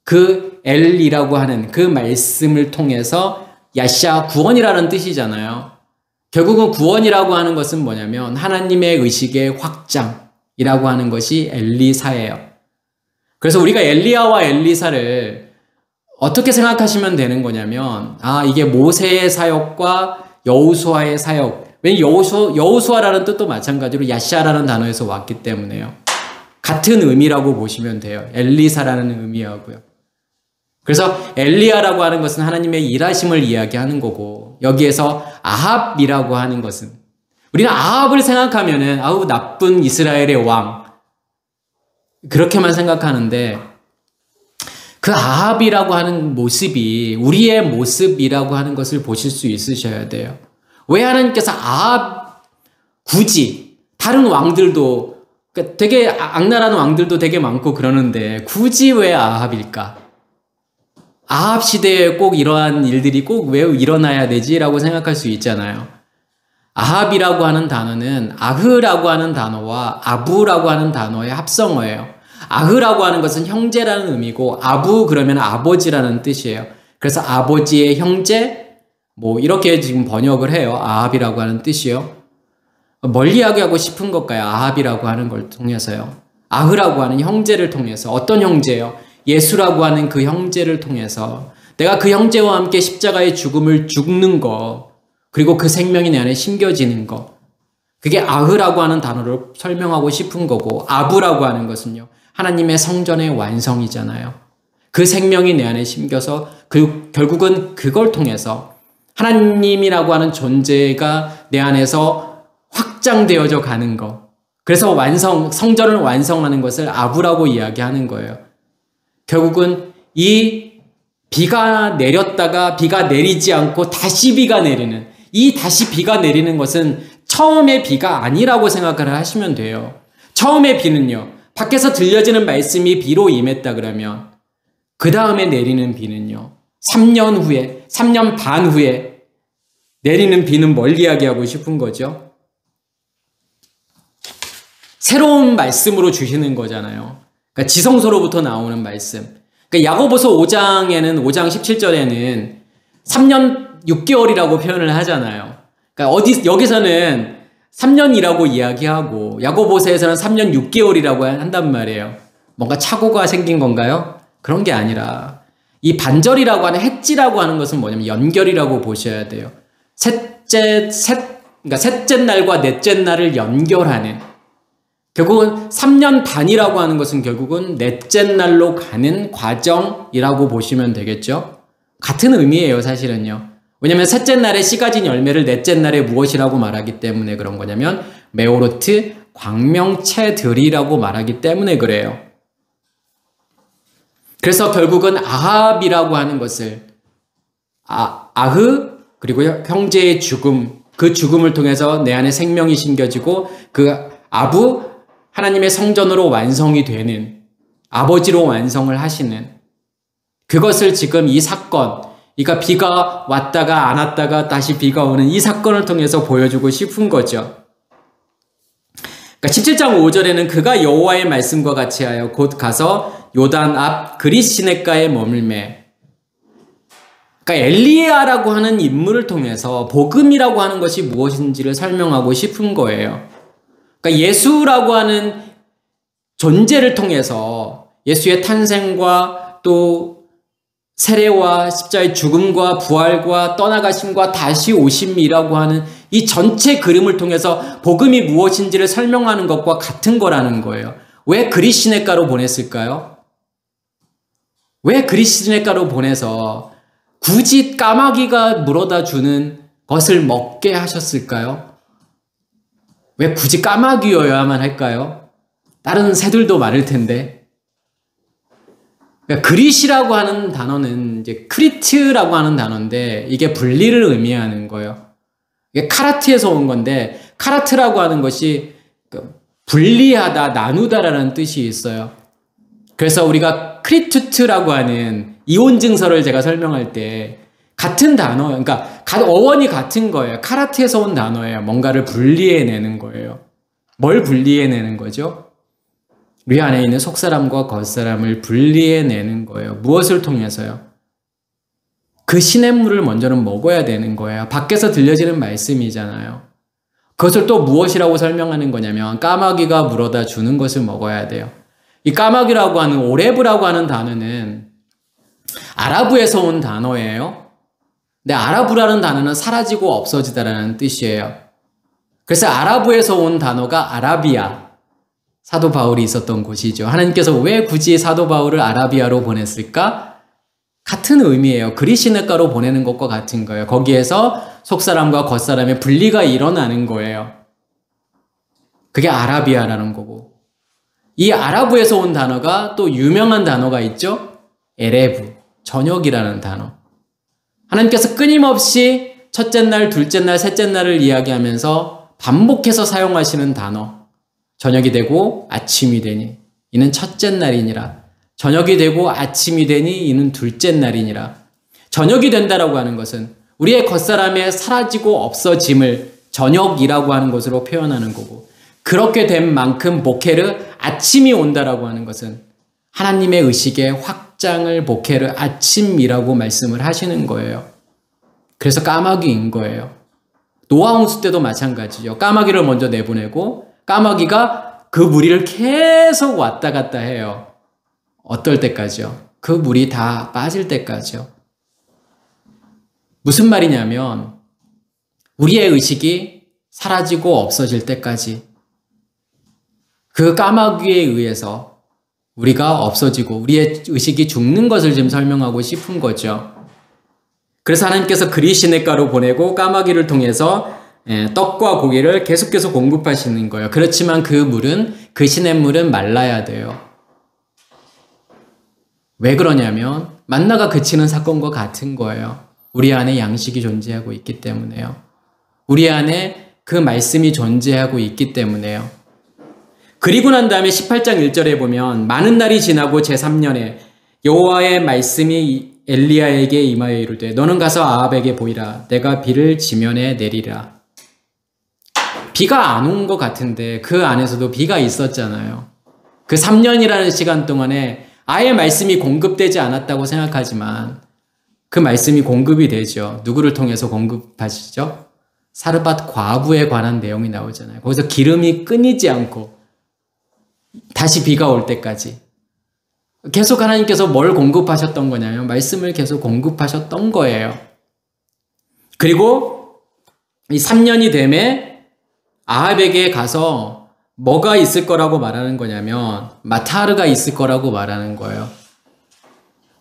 그 엘이라고 하는 그 말씀을 통해서 야샤 구원이라는 뜻이잖아요. 결국은 구원이라고 하는 것은 뭐냐면 하나님의 의식의 확장이라고 하는 것이 엘리사예요. 그래서 우리가 엘리야와 엘리사를 어떻게 생각하시면 되는 거냐면 이게 모세의 사역과 여호수아의 사역. 왜냐면 여호수아라는 뜻도 마찬가지로 야샤라는 단어에서 왔기 때문에요. 같은 의미라고 보시면 돼요. 엘리사라는 의미하고요. 그래서 엘리야라고 하는 것은 하나님의 일하심을 이야기하는 거고 여기에서 아합이라고 하는 것은 우리는 아합을 생각하면은 나쁜 이스라엘의 왕 그렇게만 생각하는데 그 아합이라고 하는 모습이 우리의 모습이라고 하는 것을 보실 수 있으셔야 돼요. 왜 하나님께서 아합 굳이 다른 왕들도 되게 악랄한 왕들도 되게 많고 그러는데 굳이 왜 아합일까? 아합 시대에 꼭 이러한 일들이 꼭 왜 일어나야 되지라고 생각할 수 있잖아요. 아합이라고 하는 단어는 아흐라고 하는 단어와 아부라고 하는 단어의 합성어예요. 아흐라고 하는 것은 형제라는 의미고 아부 그러면 아버지라는 뜻이에요. 그래서 아버지의 형제 이렇게 지금 번역을 해요. 아합이라고 하는 뜻이요. 뭘 이야기하고 싶은 걸까요? 아합이라고 하는 걸 통해서요. 아흐라고 하는 형제를 통해서 어떤 형제요? 예수라고 하는 그 형제를 통해서 내가 그 형제와 함께 십자가의 죽음을 죽는 거 그리고 그 생명이 내 안에 심겨지는 거 그게 아흐라고 하는 단어로 설명하고 싶은 거고 아부라고 하는 것은요. 하나님의 성전의 완성이잖아요. 그 생명이 내 안에 심겨서 결국은 그걸 통해서 하나님이라고 하는 존재가 내 안에서 확장되어져 가는 거. 그래서 성전을 완성하는 것을 아부라고 이야기하는 거예요. 결국은 이 비가 내렸다가 비가 내리지 않고 다시 비가 내리는 이 다시 비가 내리는 것은 처음의 비가 아니라고 생각을 하시면 돼요. 처음의 비는요. 밖에서 들려지는 말씀이 비로 임했다 그러면 그 다음에 내리는 비는요. 3년 후에 3년 반 후에 내리는 비는 뭘 이야기하고 싶은 거죠? 새로운 말씀으로 주시는 거잖아요. 그러니까 지성소로부터 나오는 말씀. 그러니까 야고보서 5장에는 5장 17절에는 3년 6개월이라고 표현을 하잖아요. 그러니까 여기서는 3년이라고 이야기하고 야고보서에서는 3년 6개월이라고 한단 말이에요. 뭔가 착오가 생긴 건가요? 그런 게 아니라 이 반절이라고 하는 헷지라고 하는 것은 뭐냐면 연결이라고 보셔야 돼요. 그러니까 셋째 날과 넷째 날을 연결하는 결국은 3년 반이라고 하는 것은 결국은 넷째 날로 가는 과정이라고 보시면 되겠죠. 같은 의미예요, 사실은요. 왜냐하면 셋째 날에 씨 가진 열매를 넷째 날에 무엇이라고 말하기 때문에 그런 거냐면 메오로트 광명체들이라고 말하기 때문에 그래요. 그래서 결국은 아합이라고 하는 것을 아흐 그리고 형제의 죽음 그 죽음을 통해서 내 안에 생명이 심겨지고 그 아부 하나님의 성전으로 완성이 되는 아버지로 완성을 하시는 그것을 지금 이 사건 그러니까 비가 왔다가 안 왔다가 다시 비가 오는 이 사건을 통해서 보여주고 싶은 거죠. 그러니까 17장 5절에는 그가 여호와의 말씀과 같이 하여 곧 가서 요단 앞 그릿시냇가에 머물매. 그러니까 엘리야라고 하는 인물을 통해서 복음이라고 하는 것이 무엇인지를 설명하고 싶은 거예요. 그러니까 예수라고 하는 존재를 통해서 예수의 탄생과 또 세례와 십자의 죽음과 부활과 떠나가심과 다시 오심이라고 하는 이 전체 그림을 통해서 복음이 무엇인지를 설명하는 것과 같은 거라는 거예요. 왜 그릿시냇가로 보냈을까요? 왜 그릿시냇가로 보내서 굳이 까마귀가 물어다 주는 것을 먹게 하셨을까요? 왜 굳이 까마귀여야만 할까요? 다른 새들도 많을 텐데. 그러니까 그릿이라고 하는 단어는 이제 크리트라고 하는 단어인데 이게 분리를 의미하는 거예요. 이게 카라트에서 온 건데 카라트라고 하는 것이 분리하다, 나누다라는 뜻이 있어요. 그래서 우리가 크리투트라고 하는 이혼 증서를 제가 설명할 때 같은 단어, 그러니까 어원이 같은 거예요. 카라트에서 온 단어예요. 뭔가를 분리해내는 거예요. 뭘 분리해내는 거죠? 우리 안에 있는 속사람과 겉사람을 분리해내는 거예요. 무엇을 통해서요? 그 시냇물을 먼저는 먹어야 되는 거예요. 밖에서 들려지는 말씀이잖아요. 그것을 또 무엇이라고 설명하는 거냐면 까마귀가 물어다 주는 것을 먹어야 돼요. 이 까마귀라고 하는 오레브라고 하는 단어는 아라브에서 온 단어예요. 근데 아라브라는 단어는 사라지고 없어지다라는 뜻이에요. 그래서 아라브에서 온 단어가 아라비아, 사도 바울이 있었던 곳이죠. 하나님께서 왜 굳이 사도 바울을 아라비아로 보냈을까? 같은 의미예요. 그리시네가로 보내는 것과 같은 거예요. 거기에서 속사람과 겉사람의 분리가 일어나는 거예요. 그게 아라비아라는 거고, 이 아라브에서 온 단어가 또 유명한 단어가 있죠. 에레브, 저녁이라는 단어. 하나님께서 끊임없이 첫째 날, 둘째 날, 셋째 날을 이야기하면서 반복해서 사용하시는 단어. 저녁이 되고 아침이 되니 이는 첫째 날이니라. 저녁이 되고 아침이 되니 이는 둘째 날이니라. 저녁이 된다라고 하는 것은 우리의 겉사람의 사라지고 없어짐을 저녁이라고 하는 것으로 표현하는 거고, 그렇게 된 만큼 보케르, 아침이 온다라고 하는 것은 하나님의 의식의 확장을 보케르, 아침이라고 말씀을 하시는 거예요. 그래서 까마귀인 거예요. 노아 홍수 때도 마찬가지죠. 까마귀를 먼저 내보내고 까마귀가 그 무리를 계속 왔다 갔다 해요. 어떨 때까지요? 그 물이 다 빠질 때까지요. 무슨 말이냐면 우리의 의식이 사라지고 없어질 때까지 그 까마귀에 의해서 우리가 없어지고 우리의 의식이 죽는 것을 지금 설명하고 싶은 거죠. 그래서 하나님께서 그리시네가로 보내고 까마귀를 통해서 떡과 고기를 계속 공급하시는 거예요. 그렇지만 그 물은, 그 시냇물은 말라야 돼요. 왜 그러냐면 만나가 그치는 사건과 같은 거예요. 우리 안에 양식이 존재하고 있기 때문에요. 우리 안에 그 말씀이 존재하고 있기 때문에요. 그리고 난 다음에 18장 1절에 보면 많은 날이 지나고 제3년에 여호와의 말씀이 엘리야에게 임하여 이르되 너는 가서 아합에게 보이라. 내가 비를 지면에 내리라. 비가 안 온 것 같은데 그 안에서도 비가 있었잖아요. 그 3년이라는 시간 동안에 아예 말씀이 공급되지 않았다고 생각하지만 그 말씀이 공급이 되죠. 누구를 통해서 공급하시죠? 사르밧 과부에 관한 내용이 나오잖아요. 거기서 기름이 끊이지 않고 다시 비가 올 때까지 계속 하나님께서 뭘 공급하셨던 거냐면 말씀을 계속 공급하셨던 거예요. 그리고 이 3년이 되매 아합에게 가서 뭐가 있을 거라고 말하는 거냐면 마타르가 있을 거라고 말하는 거예요.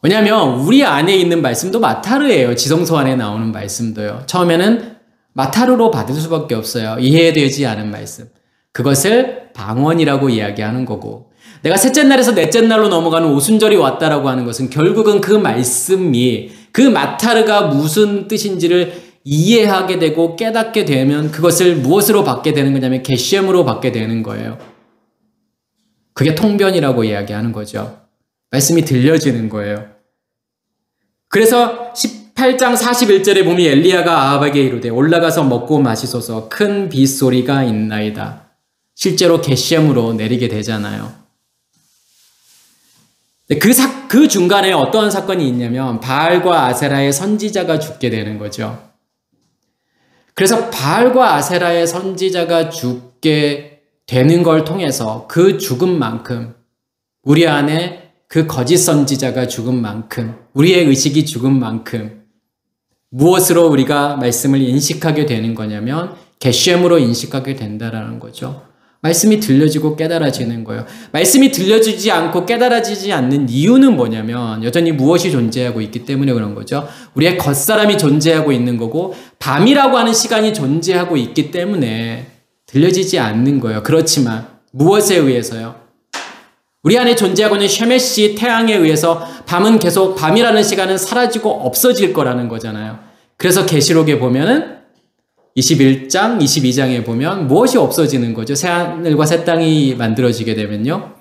왜냐하면 우리 안에 있는 말씀도 마타르예요. 지성소 안에 나오는 말씀도요. 처음에는 마타르로 받을 수밖에 없어요. 이해되지 않은 말씀. 그것을 방언이라고 이야기하는 거고, 내가 셋째 날에서 넷째 날로 넘어가는 오순절이 왔다라고 하는 것은 결국은 그 말씀이, 그 마타르가 무슨 뜻인지를 이해하게 되고 깨닫게 되면 그것을 무엇으로 받게 되는 거냐면 게셈으로 받게 되는 거예요. 그게 통변이라고 이야기하는 거죠. 말씀이 들려지는 거예요. 그래서 18장 41절에 보면 엘리야가 아합에게 이르되 올라가서 먹고 마시소서 큰 빗소리가 있나이다. 실제로 게셈으로 내리게 되잖아요. 그 중간에 어떠한 사건이 있냐면 바알과 아세라의 선지자가 죽게 되는 거죠. 그래서 바알과 아세라의 선지자가 죽게 되는 걸 통해서 그 죽음만큼 우리 안에 그 거짓 선지자가 죽은 만큼 우리의 의식이 죽은 만큼 무엇으로 우리가 말씀을 인식하게 되는 거냐면 게셈으로 인식하게 된다라는 거죠. 말씀이 들려지고 깨달아지는 거예요. 말씀이 들려지지 않고 깨달아지지 않는 이유는 뭐냐면 여전히 무엇이 존재하고 있기 때문에 그런 거죠. 우리의 겉사람이 존재하고 있는 거고 밤이라고 하는 시간이 존재하고 있기 때문에 들려지지 않는 거예요. 그렇지만 무엇에 의해서요? 우리 안에 존재하고 있는 쉐메시 태양에 의해서 밤은 계속, 밤이라는 시간은 사라지고 없어질 거라는 거잖아요. 그래서 계시록에 보면은 21장, 22장에 보면 무엇이 없어지는 거죠? 새하늘과 새 땅이 만들어지게 되면요.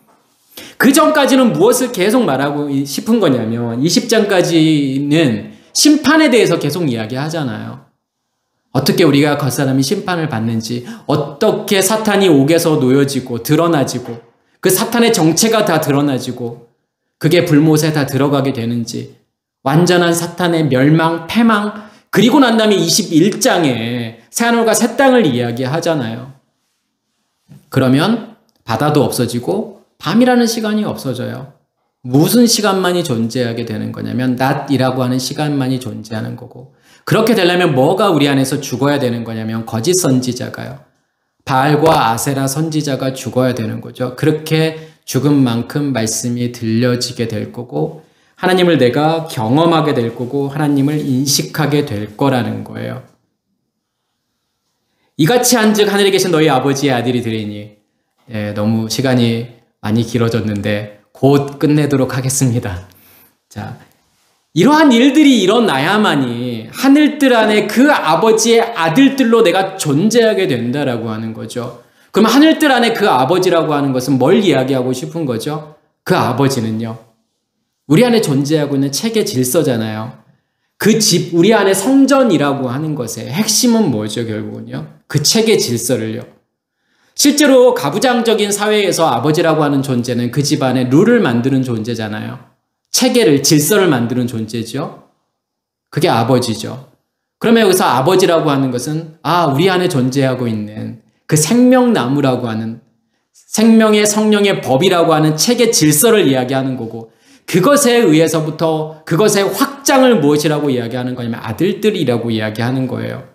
그 전까지는 무엇을 계속 말하고 싶은 거냐면 20장까지는 심판에 대해서 계속 이야기하잖아요. 어떻게 우리가 겉사람이 심판을 받는지, 어떻게 사탄이 옥에서 놓여지고 드러나지고 그 사탄의 정체가 다 드러나지고 그게 불못에 다 들어가게 되는지, 완전한 사탄의 멸망, 패망, 그리고 난 다음에 21장에 새하늘과 새 땅을 이야기하잖아요. 그러면 바다도 없어지고 밤이라는 시간이 없어져요. 무슨 시간만이 존재하게 되는 거냐면 낮이라고 하는 시간만이 존재하는 거고, 그렇게 되려면 뭐가 우리 안에서 죽어야 되는 거냐면 거짓 선지자가요. 바알과 아세라 선지자가 죽어야 되는 거죠. 그렇게 죽은 만큼 말씀이 들려지게 될 거고 하나님을 내가 경험하게 될 거고 하나님을 인식하게 될 거라는 거예요. 이같이 한즉 하늘에 계신 너희 아버지의 아들이 되리니. 너무 시간이 많이 길어졌는데 곧 끝내도록 하겠습니다. 자, 이러한 일들이 일어나야만이 하늘들 안에 그 아버지의 아들들로 내가 존재하게 된다라고 하는 거죠. 그럼 하늘들 안에 그 아버지라고 하는 것은 뭘 이야기하고 싶은 거죠? 그 아버지는요, 우리 안에 존재하고 있는 체계 질서잖아요. 그 집, 우리 안에 성전이라고 하는 것의 핵심은 뭐죠, 결국은요? 그 체계 질서를요. 실제로 가부장적인 사회에서 아버지라고 하는 존재는 그 집안의 룰을 만드는 존재잖아요. 체계를, 질서를 만드는 존재죠. 그게 아버지죠. 그러면 여기서 아버지라고 하는 것은 우리 안에 존재하고 있는 그 생명나무라고 하는, 생명의 성령의 법이라고 하는 체계 질서를 이야기하는 거고, 그것에 의해서부터 그것의 확장을 무엇이라고 이야기하는 거냐면 아들들이라고 이야기하는 거예요.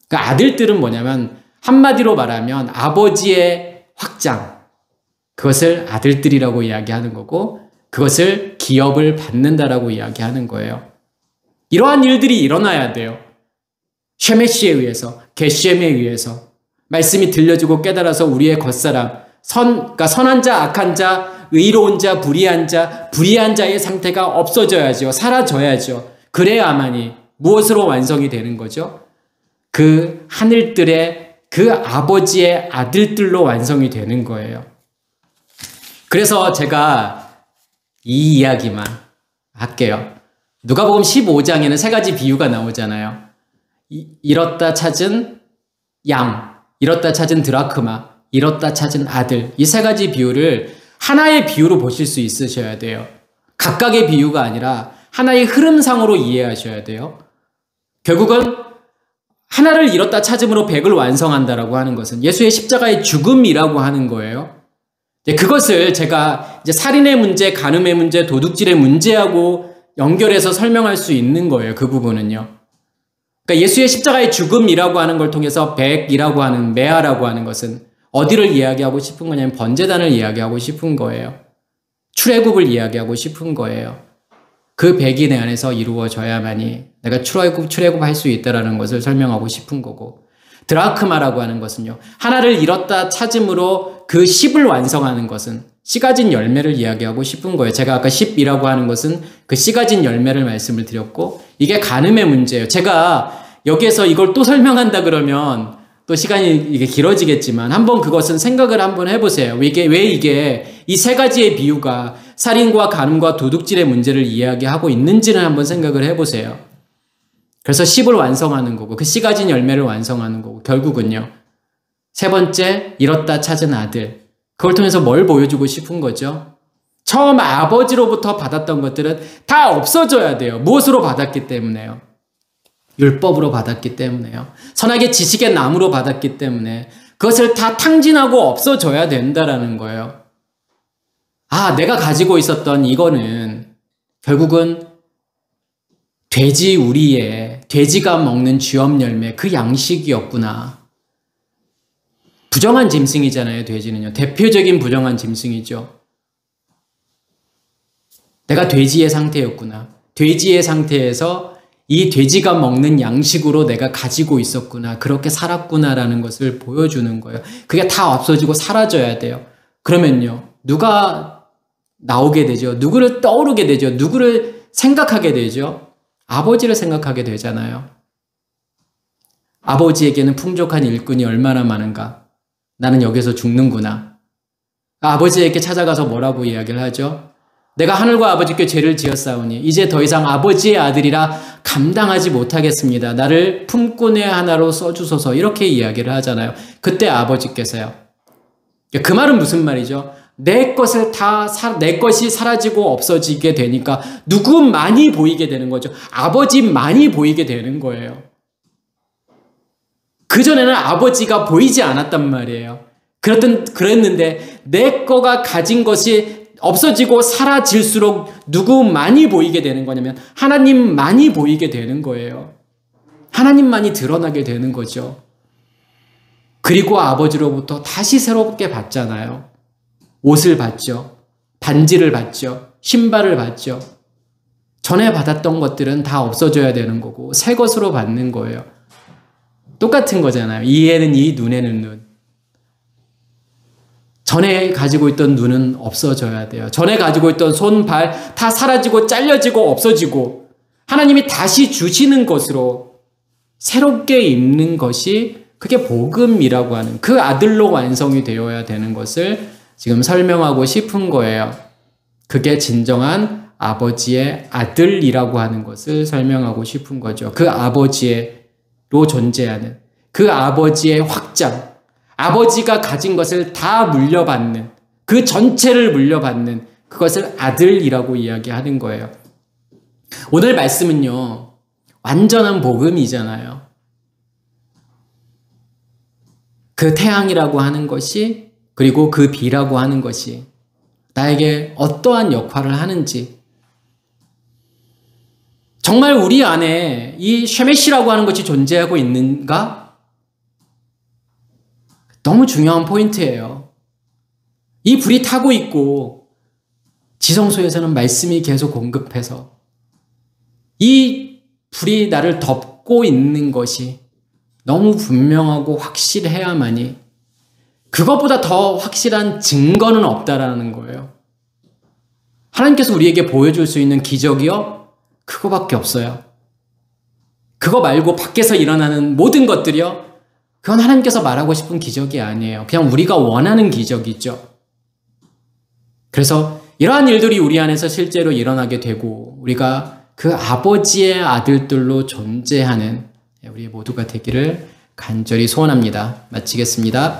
그 아들들은 뭐냐면 한마디로 말하면 아버지의 확장, 그것을 아들들이라고 이야기하는 거고, 그것을 기업을 받는다라고 이야기하는 거예요. 이러한 일들이 일어나야 돼요. 쉐메시에 의해서, 게셈에 의해서 말씀이 들려지고 깨달아서 우리의 겉사람, 그러니까 선한 자, 악한 자, 의로운 자, 불의한 자의 상태가 없어져야죠. 사라져야죠. 그래야만이 무엇으로 완성이 되는 거죠? 그 하늘들의 그 아버지의 아들들로 완성이 되는 거예요. 그래서 제가 이 이야기만 할게요. 누가복음 15장에는 세 가지 비유가 나오잖아요. 잃었다 찾은 양, 잃었다 찾은 드라크마, 잃었다 찾은 아들, 이 세 가지 비유를 하나의 비유로 보실 수 있으셔야 돼요. 각각의 비유가 아니라 하나의 흐름상으로 이해하셔야 돼요. 결국은 하나를 잃었다 찾음으로 100을 완성한다라고 하는 것은 예수의 십자가의 죽음이라고 하는 거예요. 그것을 제가 이제 살인의 문제, 간음의 문제, 도둑질의 문제하고 연결해서 설명할 수 있는 거예요. 그 부분은요. 그러니까 예수의 십자가의 죽음이라고 하는 걸 통해서 100이라고 하는, 메아라고 하는 것은 어디를 이야기하고 싶은 거냐면 번제단을 이야기하고 싶은 거예요. 출애굽을 이야기하고 싶은 거예요. 그 100이 내 안에서 이루어져야만이 내가 출애굽할 수 있다는 것을 설명하고 싶은 거고, 드라크마라고 하는 것은요, 하나를 잃었다 찾음으로 그 10을 완성하는 것은 씨 가진 열매를 이야기하고 싶은 거예요. 제가 아까 10이라고 하는 것은 그 씨 가진 열매를 말씀을 드렸고, 이게 간음의 문제예요. 제가 여기에서 이걸 또 설명한다 그러면 또 시간이 이게 길어지겠지만 한번 그것은 생각을 한번 해보세요. 왜 이게 이 세 가지의 비유가 살인과 간음과 도둑질의 문제를 이야기하고 있는지는 한번 생각을 해보세요. 그래서 10을 완성하는 거고 그 씨 가진 열매를 완성하는 거고, 결국은요, 세 번째, 잃었다 찾은 아들, 그걸 통해서 뭘 보여주고 싶은 거죠? 처음 아버지로부터 받았던 것들은 다 없어져야 돼요. 무엇으로 받았기 때문에요? 율법으로 받았기 때문에요. 선악의 지식의 나무로 받았기 때문에 그것을 다 탕진하고 없어져야 된다라는 거예요. 내가 가지고 있었던 이거는 결국은 돼지 우리의, 돼지가 먹는 쥐엄 열매, 그 양식이었구나. 부정한 짐승이잖아요, 돼지는요. 대표적인 부정한 짐승이죠. 내가 돼지의 상태였구나. 돼지의 상태에서 이 돼지가 먹는 양식으로 내가 가지고 있었구나. 그렇게 살았구나라는 것을 보여주는 거예요. 그게 다 없어지고 사라져야 돼요. 그러면요, 누가 나오게 되죠? 누구를 떠오르게 되죠? 누구를 생각하게 되죠? 아버지를 생각하게 되잖아요. 아버지에게는 풍족한 일꾼이 얼마나 많은가. 나는 여기서 죽는구나. 아버지에게 찾아가서 뭐라고 이야기를 하죠? 내가 하늘과 아버지께 죄를 지었사오니 이제 더 이상 아버지의 아들이라 감당하지 못하겠습니다. 나를 품꾼의 하나로 써주소서. 이렇게 이야기를 하잖아요. 그때 아버지께서요. 그 말은 무슨 말이죠? 내 것이 사라지고 없어지게 되니까 누구만이 보이게 되는 거죠. 아버지만이 보이게 되는 거예요. 그전에는 아버지가 보이지 않았단 말이에요. 그랬는데 내 거가 가진 것이 없어지고 사라질수록 누구만이 보이게 되는 거냐면 하나님만이 보이게 되는 거예요. 하나님만이 드러나게 되는 거죠. 그리고 아버지로부터 다시 새롭게 받잖아요. 옷을 받죠. 반지를 받죠. 신발을 받죠. 전에 받았던 것들은 다 없어져야 되는 거고 새 것으로 받는 거예요. 똑같은 거잖아요. 이에는 이, 눈에는 눈. 전에 가지고 있던 눈은 없어져야 돼요. 전에 가지고 있던 손, 발 다 사라지고 잘려지고 없어지고 하나님이 다시 주시는 것으로 새롭게 입는 것이 그게 복음이라고 하는 그 아들로 완성이 되어야 되는 것을 지금 설명하고 싶은 거예요. 그게 진정한 아버지의 아들이라고 하는 것을 설명하고 싶은 거죠. 그 아버지로 존재하는 그 아버지의 확장, 아버지가 가진 것을 다 물려받는 그 전체를 물려받는 그것을 아들이라고 이야기하는 거예요. 오늘 말씀은요. 완전한 복음이잖아요. 그 태양이라고 하는 것이 그리고 그 비라고 하는 것이 나에게 어떠한 역할을 하는지 정말 우리 안에 이 쉐메시라고 하는 것이 존재하고 있는가? 너무 중요한 포인트예요. 이 불이 타고 있고 지성소에서는 말씀이 계속 공급해서 이 불이 나를 덮고 있는 것이 너무 분명하고 확실해야만이 그것보다 더 확실한 증거는 없다라는 거예요. 하나님께서 우리에게 보여줄 수 있는 기적이요? 그거밖에 없어요. 그거 말고 밖에서 일어나는 모든 것들이요? 그건 하나님께서 말하고 싶은 기적이 아니에요. 그냥 우리가 원하는 기적이죠. 그래서 이러한 일들이 우리 안에서 실제로 일어나게 되고 우리가 그 아버지의 아들들로 존재하는 우리 모두가 되기를 간절히 소원합니다. 마치겠습니다.